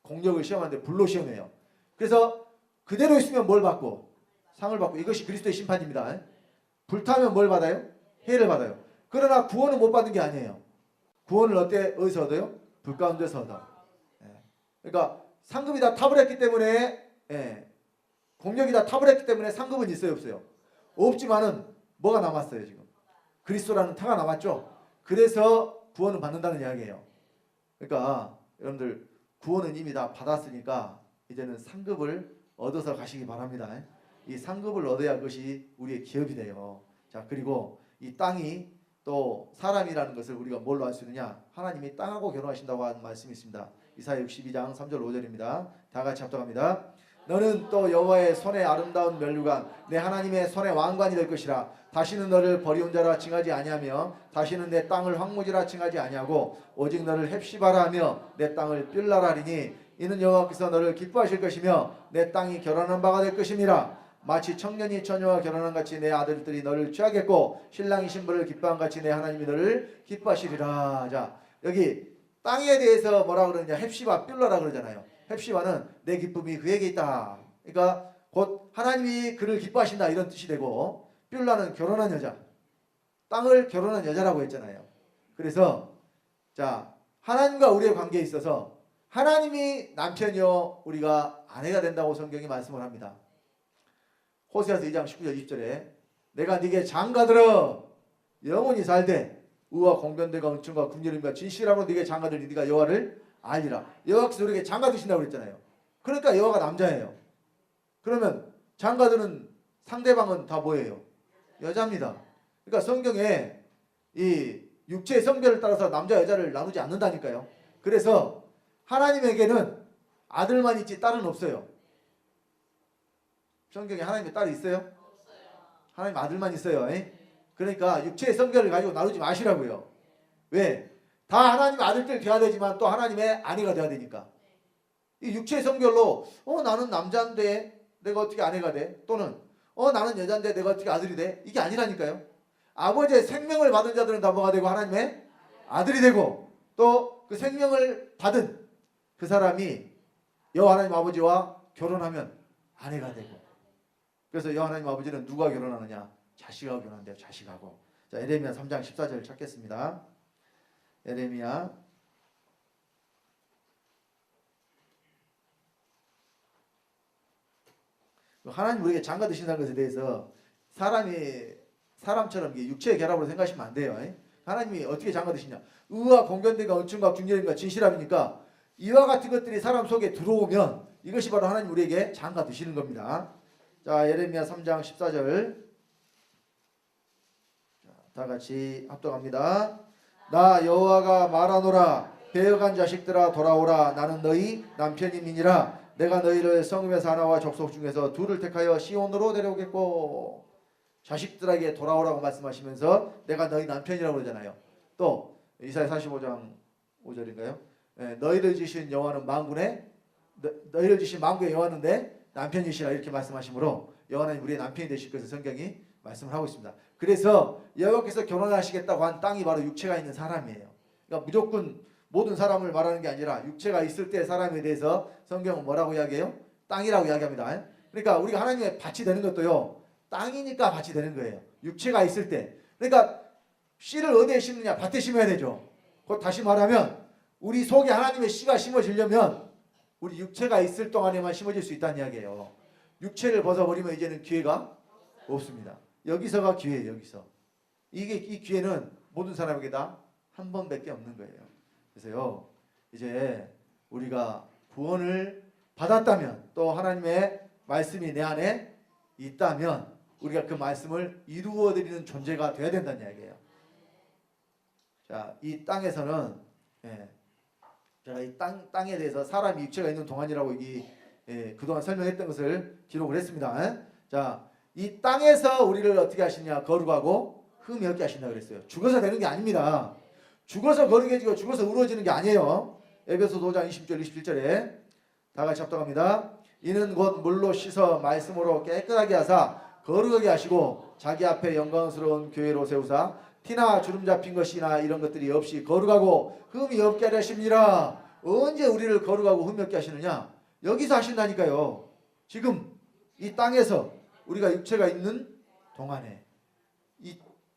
공력을 시험하는데 불로 시험해요. 그래서 그대로 있으면 뭘 받고 상을 받고 이것이 그리스도의 심판입니다. 불타면 뭘 받아요? 해를 받아요. 그러나 구원은 못 받는 게 아니에요. 구원을 어디서 얻어요? 불 가운데서 얻어. 그러니까 상급이 다 탑을 했기 때문에 공력이 다 탑을 했기 때문에 상급은 있어요 없어요? 없지만은 뭐가 남았어요 지금? 그리스도라는 터가 남았죠. 그래서 구원은 받는다는 이야기예요. 그러니까 여러분들 구원은 이미 다 받았으니까 이제는 상급을 얻어서 가시기 바랍니다. 이 상급을 얻어야 그것이 우리의 기업이 돼요. 자, 그리고 이 땅이 또 사람이라는 것을 우리가 뭘로 알 수 있느냐? 하나님이 땅하고 결혼하신다고 하는 말씀이 있습니다. 이사야 62장 3절 5절입니다. 다 같이 합독합니다. 너는 또 여호와의 손의 아름다운 면류관 내 하나님의 손의 왕관이 될 것이라. 다시는 너를 버리온 자라 칭하지 아니하며 다시는 내 땅을 황무지라 칭하지 아니하고 오직 너를 헵시바라 하며 내 땅을 뷸라라 하리니 이는 여호와께서 너를 기뻐하실 것이며 내 땅이 결혼한 바가 될 것임이라. 마치 청년이 처녀와 결혼한 같이 내 아들들이 너를 취하겠고 신랑이 신부를 기뻐한 같이 내 하나님이 너를 기뻐하시리라. 자, 여기 땅에 대해서 뭐라 그러느냐? 헵시바 뷸라라 그러잖아요. 헵시바는 내 기쁨이 그에게 있다. 그러니까 곧 하나님이 그를 기뻐하신다 이런 뜻이 되고 뷸라는 결혼한 여자, 땅을 결혼한 여자라고 했잖아요. 그래서 자, 하나님과 우리의 관계에 있어서 하나님이 남편이요 우리가 아내가 된다고 성경이 말씀을 합니다. 호세아서 2장 19절 20절에 내가 네게 장가들어 영원히 살되 의와 공변들과 은총과 긍휼함과 진실함으로 네게 장가들니 네가 여호와를 알리라. 여호와께서 우리에게 장가드신다고 그랬잖아요. 그러니까 여호와가 남자예요. 그러면 장가드는 상대방은 다 뭐예요? 여자입니다. 그러니까 성경에 이 육체의 성별을 따라서 남자 여자를 나누지 않는다니까요. 그래서 하나님에게는 아들만 있지 딸은 없어요. 성경에 하나님의 딸이 있어요? 없어요. 하나님 아들만 있어요. 그러니까 육체의 성별을 가지고 나누지 마시라고요. 왜? 다 하나님 아들들 돼야 되지만 또 하나님의 아내가 돼야 되니까. 이 육체의 성별로 나는 남자인데 내가 어떻게 아내가 돼? 또는 나는 여자인데 내가 어떻게 아들이 돼? 이게 아니라니까요. 아버지의 생명을 받은 자들은 다 뭐가 되고 하나님의 아들이 되고 또 그 생명을 받은 그 사람이 여호와 하나님 아버지와 결혼하면 아내가 되고. 그래서 여호와 하나님 아버지는 누가 결혼하느냐? 자식하고 결혼한대요. 자식하고. 자, 에레미야 3장 14절 찾겠습니다. 에레미야 하나님 우리에게 장가 드신다는 것에 대해서 사람처럼 육체의 결합으로 생각하시면 안 돼요. 하나님이 어떻게 장가 드시냐? 의와 공견들과 은총과 중재림과 진실함이니까 이와 같은 것들이 사람 속에 들어오면 이것이 바로 하나님 우리에게 장가 드시는 겁니다. 자, 예레미야 3장 14절 다 같이 합독합니다. 나 여호와가 말하노라 배어간 자식들아 돌아오라. 나는 너희 남편임이니라. 내가 너희를 성읍에서 하나와 족속 중에서 둘을 택하여 시온으로 데려오겠고. 자식들에게 돌아오라고 말씀하시면서 내가 너희 남편이라고 그러잖아요. 또 이사야 45장 5절인가요? 너희를 지신 여호와는 만군의 너희를 지신 만군의 여호와는 내 남편이시라 이렇게 말씀하시므로 여호와는 우리의 남편이 되실 것을 성경이 말씀을 하고 있습니다. 그래서 여호와께서 결혼하시겠다고 한 땅이 바로 육체가 있는 사람이에요. 그러니까 무조건 모든 사람을 말하는 게 아니라 육체가 있을 때 사람에 대해서 성경은 뭐라고 이야기해요? 땅이라고 이야기합니다. 그러니까 우리가 하나님의 밭이 되는 것도요. 땅이니까 밭이 되는 거예요. 육체가 있을 때. 그러니까 씨를 어디에 심느냐? 밭에 심어야 되죠. 곧 다시 말하면 우리 속에 하나님의 씨가 심어지려면 우리 육체가 있을 동안에만 심어질 수 있다는 이야기예요. 육체를 벗어버리면 이제는 기회가 없습니다. 여기서가 기회예요. 여기서. 이 기회는 모든 사람에게 다 한 번밖에 없는 거예요. 그래서요. 이제 우리가 구원을 받았다면 또 하나님의 말씀이 내 안에 있다면 우리가 그 말씀을 이루어드리는 존재가 되어야 된다는 이야기예요. 자, 이 땅에서는 제가 이 땅에 대해서 사람이 육체가 있는 동안이라고 그동안 설명했던 것을 기록을 했습니다. 자, 이 땅에서 우리를 어떻게 하시냐? 거룩하고 흠이 없게 하신다 그랬어요. 죽어서 되는 게 아닙니다. 죽어서 거룩해지고 죽어서 우러지는 게 아니에요. 에베소 5장 20절 21절에 다 같이 합독합니다. 이는 곧 물로 씻어 말씀으로 깨끗하게 하사 거룩하게 하시고 자기 앞에 영광스러운 교회로 세우사 티나 주름 잡힌 것이나 이런 것들이 없이 거룩하고 흠이 없게 하려 하십니다. 언제 우리를 거룩하고 흠이 없게 하시느냐? 여기서 하신다니까요. 지금 이 땅에서 우리가 육체가 있는 동안에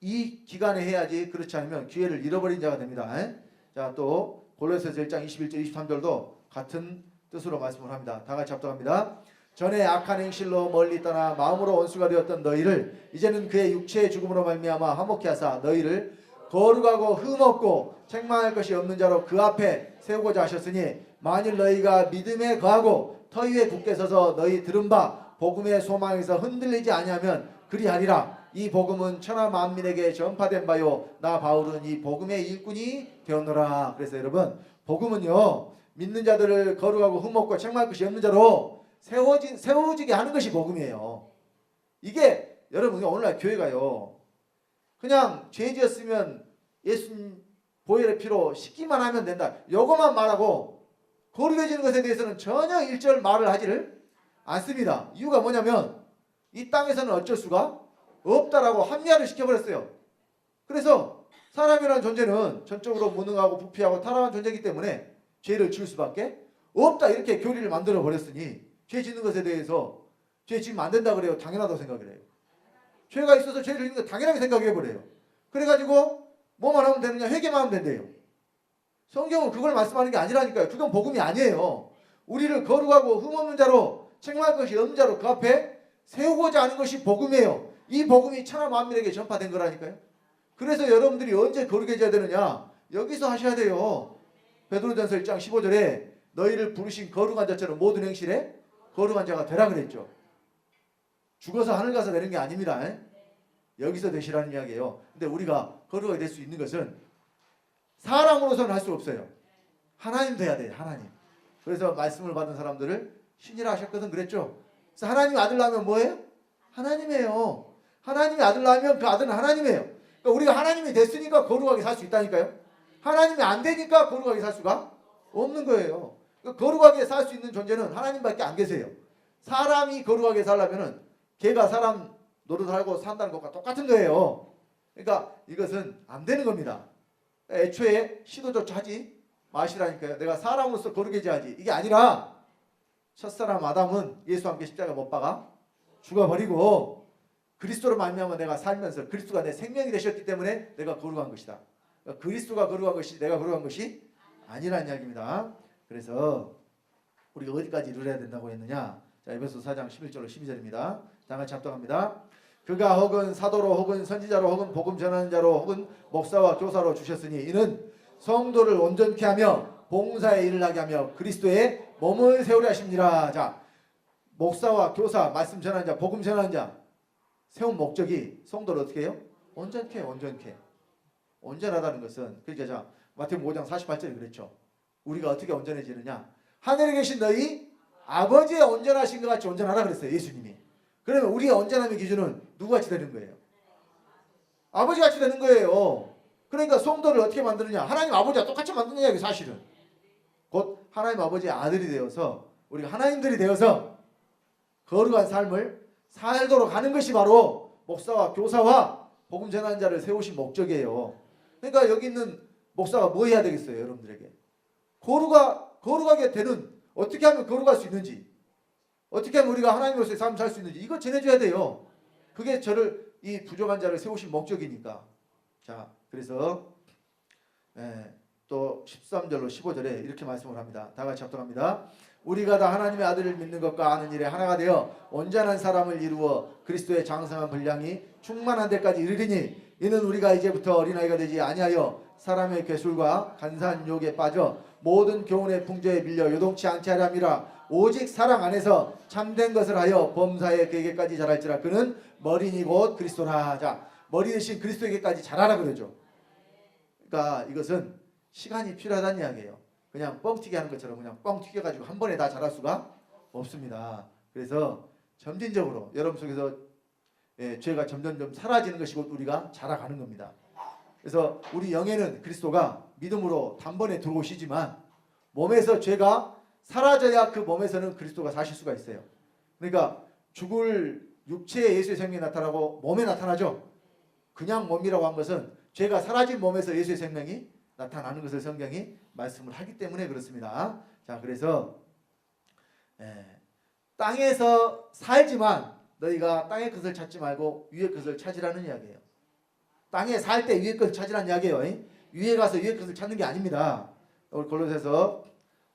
이 기간에 해야지. 그렇지 않으면 기회를 잃어버린 자가 됩니다. 자, 또 골로새서 1장 21절 23절도 같은 뜻으로 말씀을 합니다. 다 같이 합독합니다. 전에 악한 행실로 멀리 떠나 마음으로 원수가 되었던 너희를 이제는 그의 육체의 죽음으로 말미암아 화목케 하사 너희를 거룩하고 흠없고 책망할 것이 없는 자로 그 앞에 세우고자 하셨으니 만일 너희가 믿음에 거하고 터 위에 굳게 서서 너희 들은 바 복음의 소망에서 흔들리지 아니하면 그리하리라. 이 복음은 천하 만민에게 전파된 바요 나 바울은 이 복음의 일꾼이 되었노라. 그래서 여러분 복음은요 믿는 자들을 거룩하고 흠없고 책망할 것이 없는 자로 세워지게 하는 것이 복음이에요. 이게 여러분 오늘날 교회가요 그냥 죄 지었으면 예수님 보혈의 피로 씻기만 하면 된다. 요것만 말하고 거룩해지는 것에 대해서는 전혀 일절 말을 하지를 않습니다. 이유가 뭐냐면 이 땅에서는 어쩔 수가 없다라고 합리화를 시켜버렸어요. 그래서 사람이라는 존재는 전적으로 무능하고 부패하고 타락한 존재이기 때문에 죄를 지을 수밖에 없다 이렇게 교리를 만들어 버렸으니 죄 짓는 것에 대해서 죄 지으면 안 된다 그래요. 당연하다고 생각을 해요. 죄가 있어서 죄를 짓는 거 당연하게 생각해 버려요. 그래가지고 뭐만 하면 되느냐? 회개만 하면 된대요. 성경은 그걸 말씀하는 게 아니라니까요. 그건 복음이 아니에요. 우리를 거룩하고 흠없는 자로 책망할 것이 없는 자로 그 앞에 세우고자 하는 것이 복음이에요. 이 복음이 천하 만민에게 전파된 거라니까요. 그래서 여러분들이 언제 거룩해져야 되느냐? 여기서 하셔야 돼요. 베드로전서 1장 15절에 너희를 부르신 거룩한 자처럼 모든 행실에 거룩한 자가 되라 그랬죠. 죽어서 하늘 가서 되는 게 아닙니다. 여기서 되시라는 이야기예요. 근데 우리가 거룩하게 될 수 있는 것은 사람으로서는 할 수 없어요. 하나님 돼야 돼요. 하나님. 그래서 말씀을 받은 사람들을 신이라 하셨거든 그랬죠. 그래서 하나님 아들 낳으면 뭐예요? 하나님이에요. 하나님의 아들 낳으면 그 아들은 하나님이에요. 그러니까 우리가 하나님이 됐으니까 거룩하게 살 수 있다니까요. 하나님이 안 되니까 거룩하게 살 수가 없는 거예요. 그러니까 거룩하게 살 수 있는 존재는 하나님밖에 안 계세요. 사람이 거룩하게 살려면은 걔가 사람 노릇하고 산다는 것과 똑같은 거예요. 그러니까 이것은 안 되는 겁니다. 애초에 시도조차 하지 마시라니까요. 내가 사람으로서 거룩해져야지. 이게 아니라 첫사람 아담은 예수와 함께 십자가 못 박아 죽어버리고 그리스도로 말미암아 내가 살면서 그리스도가 내 생명이 되셨기 때문에 내가 거룩한 것이다. 그러니까 그리스도가 거룩한 것이 내가 거룩한 것이 아니라는 이야기입니다. 그래서 우리가 어디까지 이루어야 된다고 했느냐? 자, 에베소 4장 11절로 12절입니다. 다 같이 합독합니다. 그가 혹은 사도로 혹은 선지자로 혹은 복음 전하는 자로 혹은 목사와 교사로 주셨으니 이는 성도를 온전케 하며 봉사의 일을 하게 하며 그리스도의 몸을 세우려 하십니다. 자, 목사와 교사, 말씀 전하는 자, 복음 전하는 자 세운 목적이 성도를 어떻게 해요? 온전케. 온전하다는 것은 그러니까 자 마태복음 5장 48절에 그랬죠. 우리가 어떻게 온전해지느냐? 하늘에 계신 너희 아버지의 온전하신 것 같이 온전하라 그랬어요. 예수님이. 그러면 우리의 온전함의 기준은 누구같이 되는 거예요? 아버지같이 되는 거예요. 그러니까 성도를 어떻게 만드느냐? 하나님 아버지와 똑같이 만드느냐 이게 사실은. 곧 하나님 아버지의 아들이 되어서 우리가 하나님들이 되어서 거룩한 삶을 살도록 하는 것이 바로 목사와 교사와 복음 전하는 자를 세우신 목적이에요. 그러니까 여기 있는 목사가 뭐 해야 되겠어요? 여러분들에게 거룩하게 되는 어떻게 하면 거룩할 수 있는지 어떻게 하면 우리가 하나님으로서의 삶을 살 수 있는지 이거 전해줘야 돼요. 그게 저를 이 부족한 자를 세우신 목적이니까. 자, 그래서 또 13절로 15절에 이렇게 말씀을 합니다. 다 같이 합독합니다. 우리가 다 하나님의 아들을 믿는 것과 아는 일에 하나가 되어 온전한 사람을 이루어 그리스도의 장성한 분량이 충만한 데까지 이르리니 이는 우리가 이제부터 어린아이가 되지 아니하여 사람의 괴술과 간사한 유혹에 빠져 모든 교훈의 풍조에 밀려 요동치 않게 하려 함이라. 오직 사랑 안에서 참된 것을 하여 범사의 그에게까지 자랄지라. 그는 머리니 곧 그리스도라. 자, 머리 대신 그리스도에게까지 자라라 그러죠. 그러니까 이것은 시간이 필요하다는 이야기예요. 그냥 뻥튀기 하는 것처럼 그냥 뻥 튀겨가지고 한 번에 다 자랄 수가 없습니다. 그래서 점진적으로 여러분 속에서 죄가 점점점 사라지는 것이 곧 우리가 자라가는 겁니다. 그래서 우리 영에는 그리스도가 믿음으로 단번에 들어오시지만 몸에서 죄가 사라져야 그 몸에서는 그리스도가 사실 수가 있어요. 그러니까 죽을 육체에 예수의 생명이 나타나고 몸에 나타나죠. 그냥 몸이라고 한 것은 죄가 사라진 몸에서 예수의 생명이 나타나는 것을 성경이 말씀을 하기 때문에 그렇습니다. 자, 그래서 땅에서 살지만 너희가 땅의 것을 찾지 말고 위의 것을 찾으라는 이야기예요. 땅에 살 때 위의 것을 찾으라는 이야기예요. 위에 가서 위의 것을 찾는 게 아닙니다. 우리 골로새서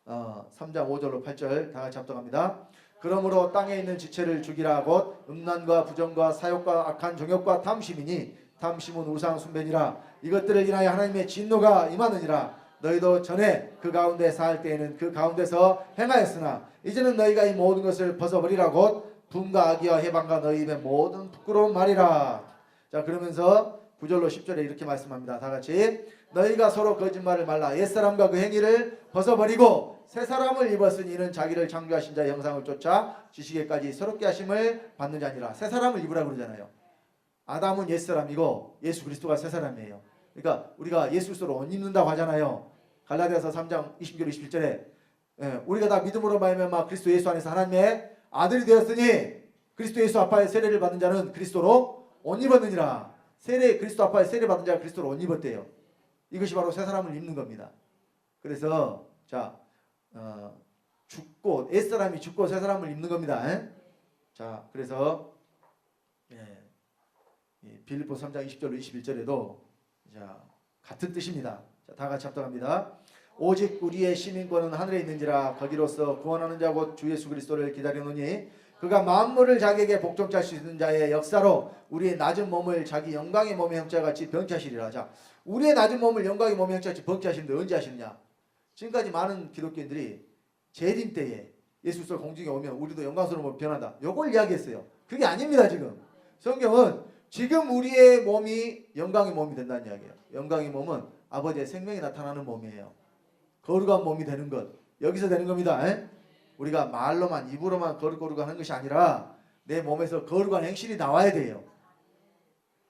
3장 5절로 8절 다 같이 합독합니다. 그러므로 땅에 있는 지체를 죽이라. 곧 음란과 부정과 사욕과 악한 정욕과 탐심이니 탐심은 우상 숭배니라. 이것들을 인하여 하나님의 진노가 임하느니라. 너희도 전에 그 가운데 살 때에는 그 가운데서 행하였으나 이제는 너희가 이 모든 것을 벗어버리라. 곧 분과 악의와 해방과 너희 입의 모든 부끄러운 말이라. 자, 그러면서 9절로 10절에 이렇게 말씀합니다. 다 같이 너희가 서로 거짓말을 말라. 옛사람과 그 행위를 벗어버리고 새 사람을 입었으니 이는 자기를 창조하신 자의 형상을 쫓아 지식에까지 새롭게 하심을 받는 자니라. 새 사람을 입으라 그러잖아요. 아담은 옛사람이고 예수 그리스도가 새 사람이에요. 그러니까 우리가 예수 그리스도로 옷 입는다고 하잖아요. 갈라디아서 3장 20절 21절에 우리가 다 믿음으로 말미암아 그리스도 예수 안에서 하나님의 아들이 되었으니 그리스도 예수 아파의 세례를 받은 자는 그리스도로 옷 입었느니라. 그리스도 아파의 세례 받은 자가 그리스도로 옷 입었대요. 이것이 바로 새 사람을 입는 겁니다. 그래서 자 죽고 옛사람이 죽고 새 사람을 입는 겁니다. 자, 그래서 빌립보 3장 20절로 21절에도 자 같은 뜻입니다. 자, 다 같이 합독합니다. 오직 우리의 시민권은 하늘에 있는지라. 거기로서 구원하는 자 곧 주 예수 그리스도를 기다리노니 그가 만물을 자기에게 복종케 할 수 있는 자의 역사로 우리의 낮은 몸을 자기 영광의 몸의 형체같이 병케 하시리라. 자, 우리의 낮은 몸을 영광의 몸의 형체같이 병케 하시는데 언제 하시느냐? 지금까지 많은 기독교인들이 재림 때에 예수 그리스도 공중에 오면 우리도 영광스러운 몸이 변한다. 요걸 이야기했어요. 그게 아닙니다. 지금 성경은 지금 우리의 몸이 영광의 몸이 된다는 이야기예요. 영광의 몸은 아버지의 생명이 나타나는 몸이에요. 거룩한 몸이 되는 것, 여기서 되는 겁니다. 우리가 말로만 입으로만 거룩한 하는 것이 아니라 내 몸에서 거룩한 행실이 나와야 돼요.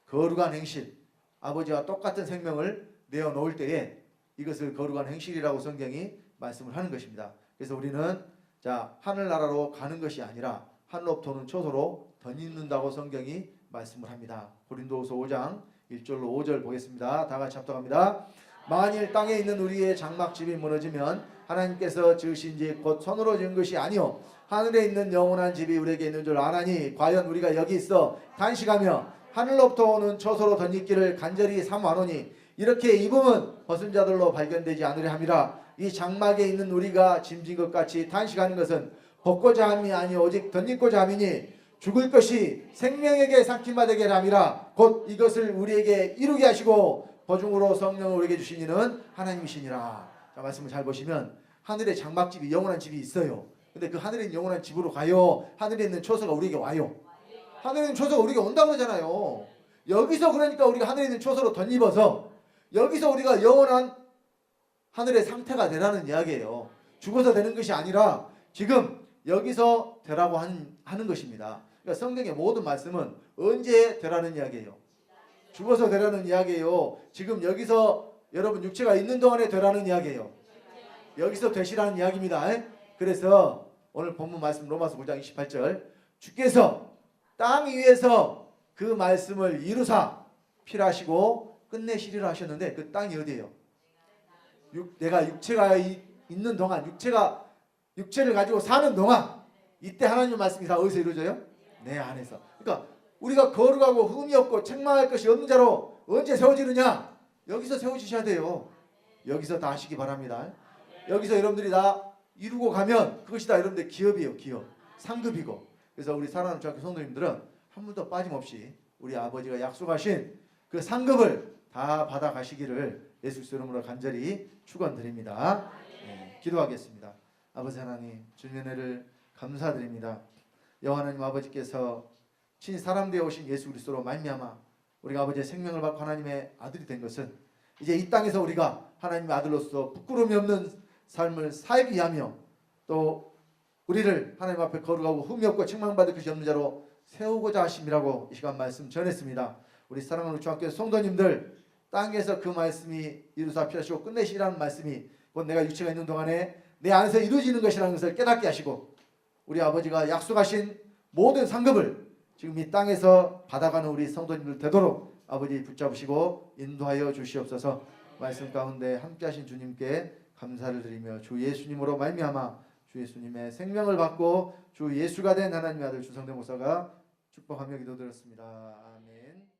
거룩한 행실, 아버지와 똑같은 생명을 내어놓을 때에 이것을 거룩한 행실이라고 성경이 말씀을 하는 것입니다. 그래서 우리는 자 하늘나라로 가는 것이 아니라 하늘로부터 오는 초소로 덧입는다고 성경이 말씀을 합니다. 고린도후서 5장 1절로 5절 보겠습니다. 다 같이 합독합니다. 만일 땅에 있는 우리의 장막집이 무너지면 하나님께서 지으신 집 곧 손으로 지은 것이 아니요 하늘에 있는 영원한 집이 우리에게 있는 줄 아나니 과연 우리가 여기 있어 단식하며 하늘로부터 오는 초소로 덧입기를 간절히 사모하노니 이렇게 입음은 벗은 자들로 발견되지 않으려 함이라. 이 장막에 있는 우리가 짐진 것 같이 단식하는 것은 벗고자 함이 아니 오직 덧입고자 함이니 죽을 것이 생명에게 상침받게 함이라. 곧 이것을 우리에게 이루게 하시고 보증으로 성령을 우리에게 주신 이는 하나님이시니라. 자, 말씀을 잘 보시면 하늘에 장막집이 영원한 집이 있어요. 근데 그 하늘에 있는 영원한 집으로 가요. 하늘에 있는 초소가 우리에게 와요. 하늘에 있는 초소가 우리에게 온다고 그러잖아요. 여기서 그러니까 우리가 하늘에 있는 초소로 덧입어서 여기서 우리가 영원한 하늘의 상태가 되라는 이야기예요. 죽어서 되는 것이 아니라 지금 여기서 되라고 하는 것입니다. 그러니까 성경의 모든 말씀은 언제 되라는 이야기예요. 죽어서 되라는 이야기예요. 지금 여기서 여러분 육체가 있는 동안에 되라는 이야기예요. 여기서 되시라는 이야기입니다. 그래서 오늘 본문 말씀 로마서 9장 28절 주께서 땅 위에서 그 말씀을 이루사 필하시고 끝내시리라 하셨는데 그 땅이 어디예요? 내가 육체가 있는 동안 육체를 가지고 사는 동안 이때 하나님의 말씀이 다 어디서 이루어져요? 내 안에서. 그러니까 우리가 거룩하고 흠이 없고 책망할 것이 없는 자로 언제 세워지느냐? 여기서 세워지셔야 돼요. 여기서 다 하시기 바랍니다. 여기서 여러분들이 다 이루고 가면 그것이 다 여러분들 기업이에요. 기업. 상급이고. 그래서 우리 사랑하는 중학교 성도님들은 한 번도 빠짐없이 우리 아버지가 약속하신 그 상급을 다 받아가시기를 예수 그리스도 이름으로 간절히 축원드립니다. 네, 기도하겠습니다. 아버지 하나님, 주님의 은혜를 감사드립니다. 여호와 하나님 아버지께서 친히 사람 되어 오신 예수 그리스도로 말미암아 우리가 아버지의 생명을 받고 하나님의 아들이 된 것은 이제 이 땅에서 우리가 하나님의 아들로서 부끄러움이 없는 삶을 살기 위하며 또 우리를 하나님 앞에 거룩하고 흠이 없고 책망받을 것이 없는 자로 세우고자 하심이라고 이 시간 말씀 전했습니다. 우리 사랑하는 중학교 성도님들 땅에서 그 말씀이 이루사 피하시고 끝내시라는 말씀이 곧 내가 육체가 있는 동안에 내 안에서 이루어지는 것이라는 것을 깨닫게 하시고 우리 아버지가 약속하신 모든 상급을 지금 이 땅에서 받아가는 우리 성도님들 되도록 아버지 붙잡으시고 인도하여 주시옵소서. 말씀 가운데 함께하신 주님께 감사를 드리며 주 예수님으로 말미암아 주 예수님의 생명을 받고 주 예수가 된 하나님의 아들 주성대 목사가 축복하며 기도드렸습니다. 아멘.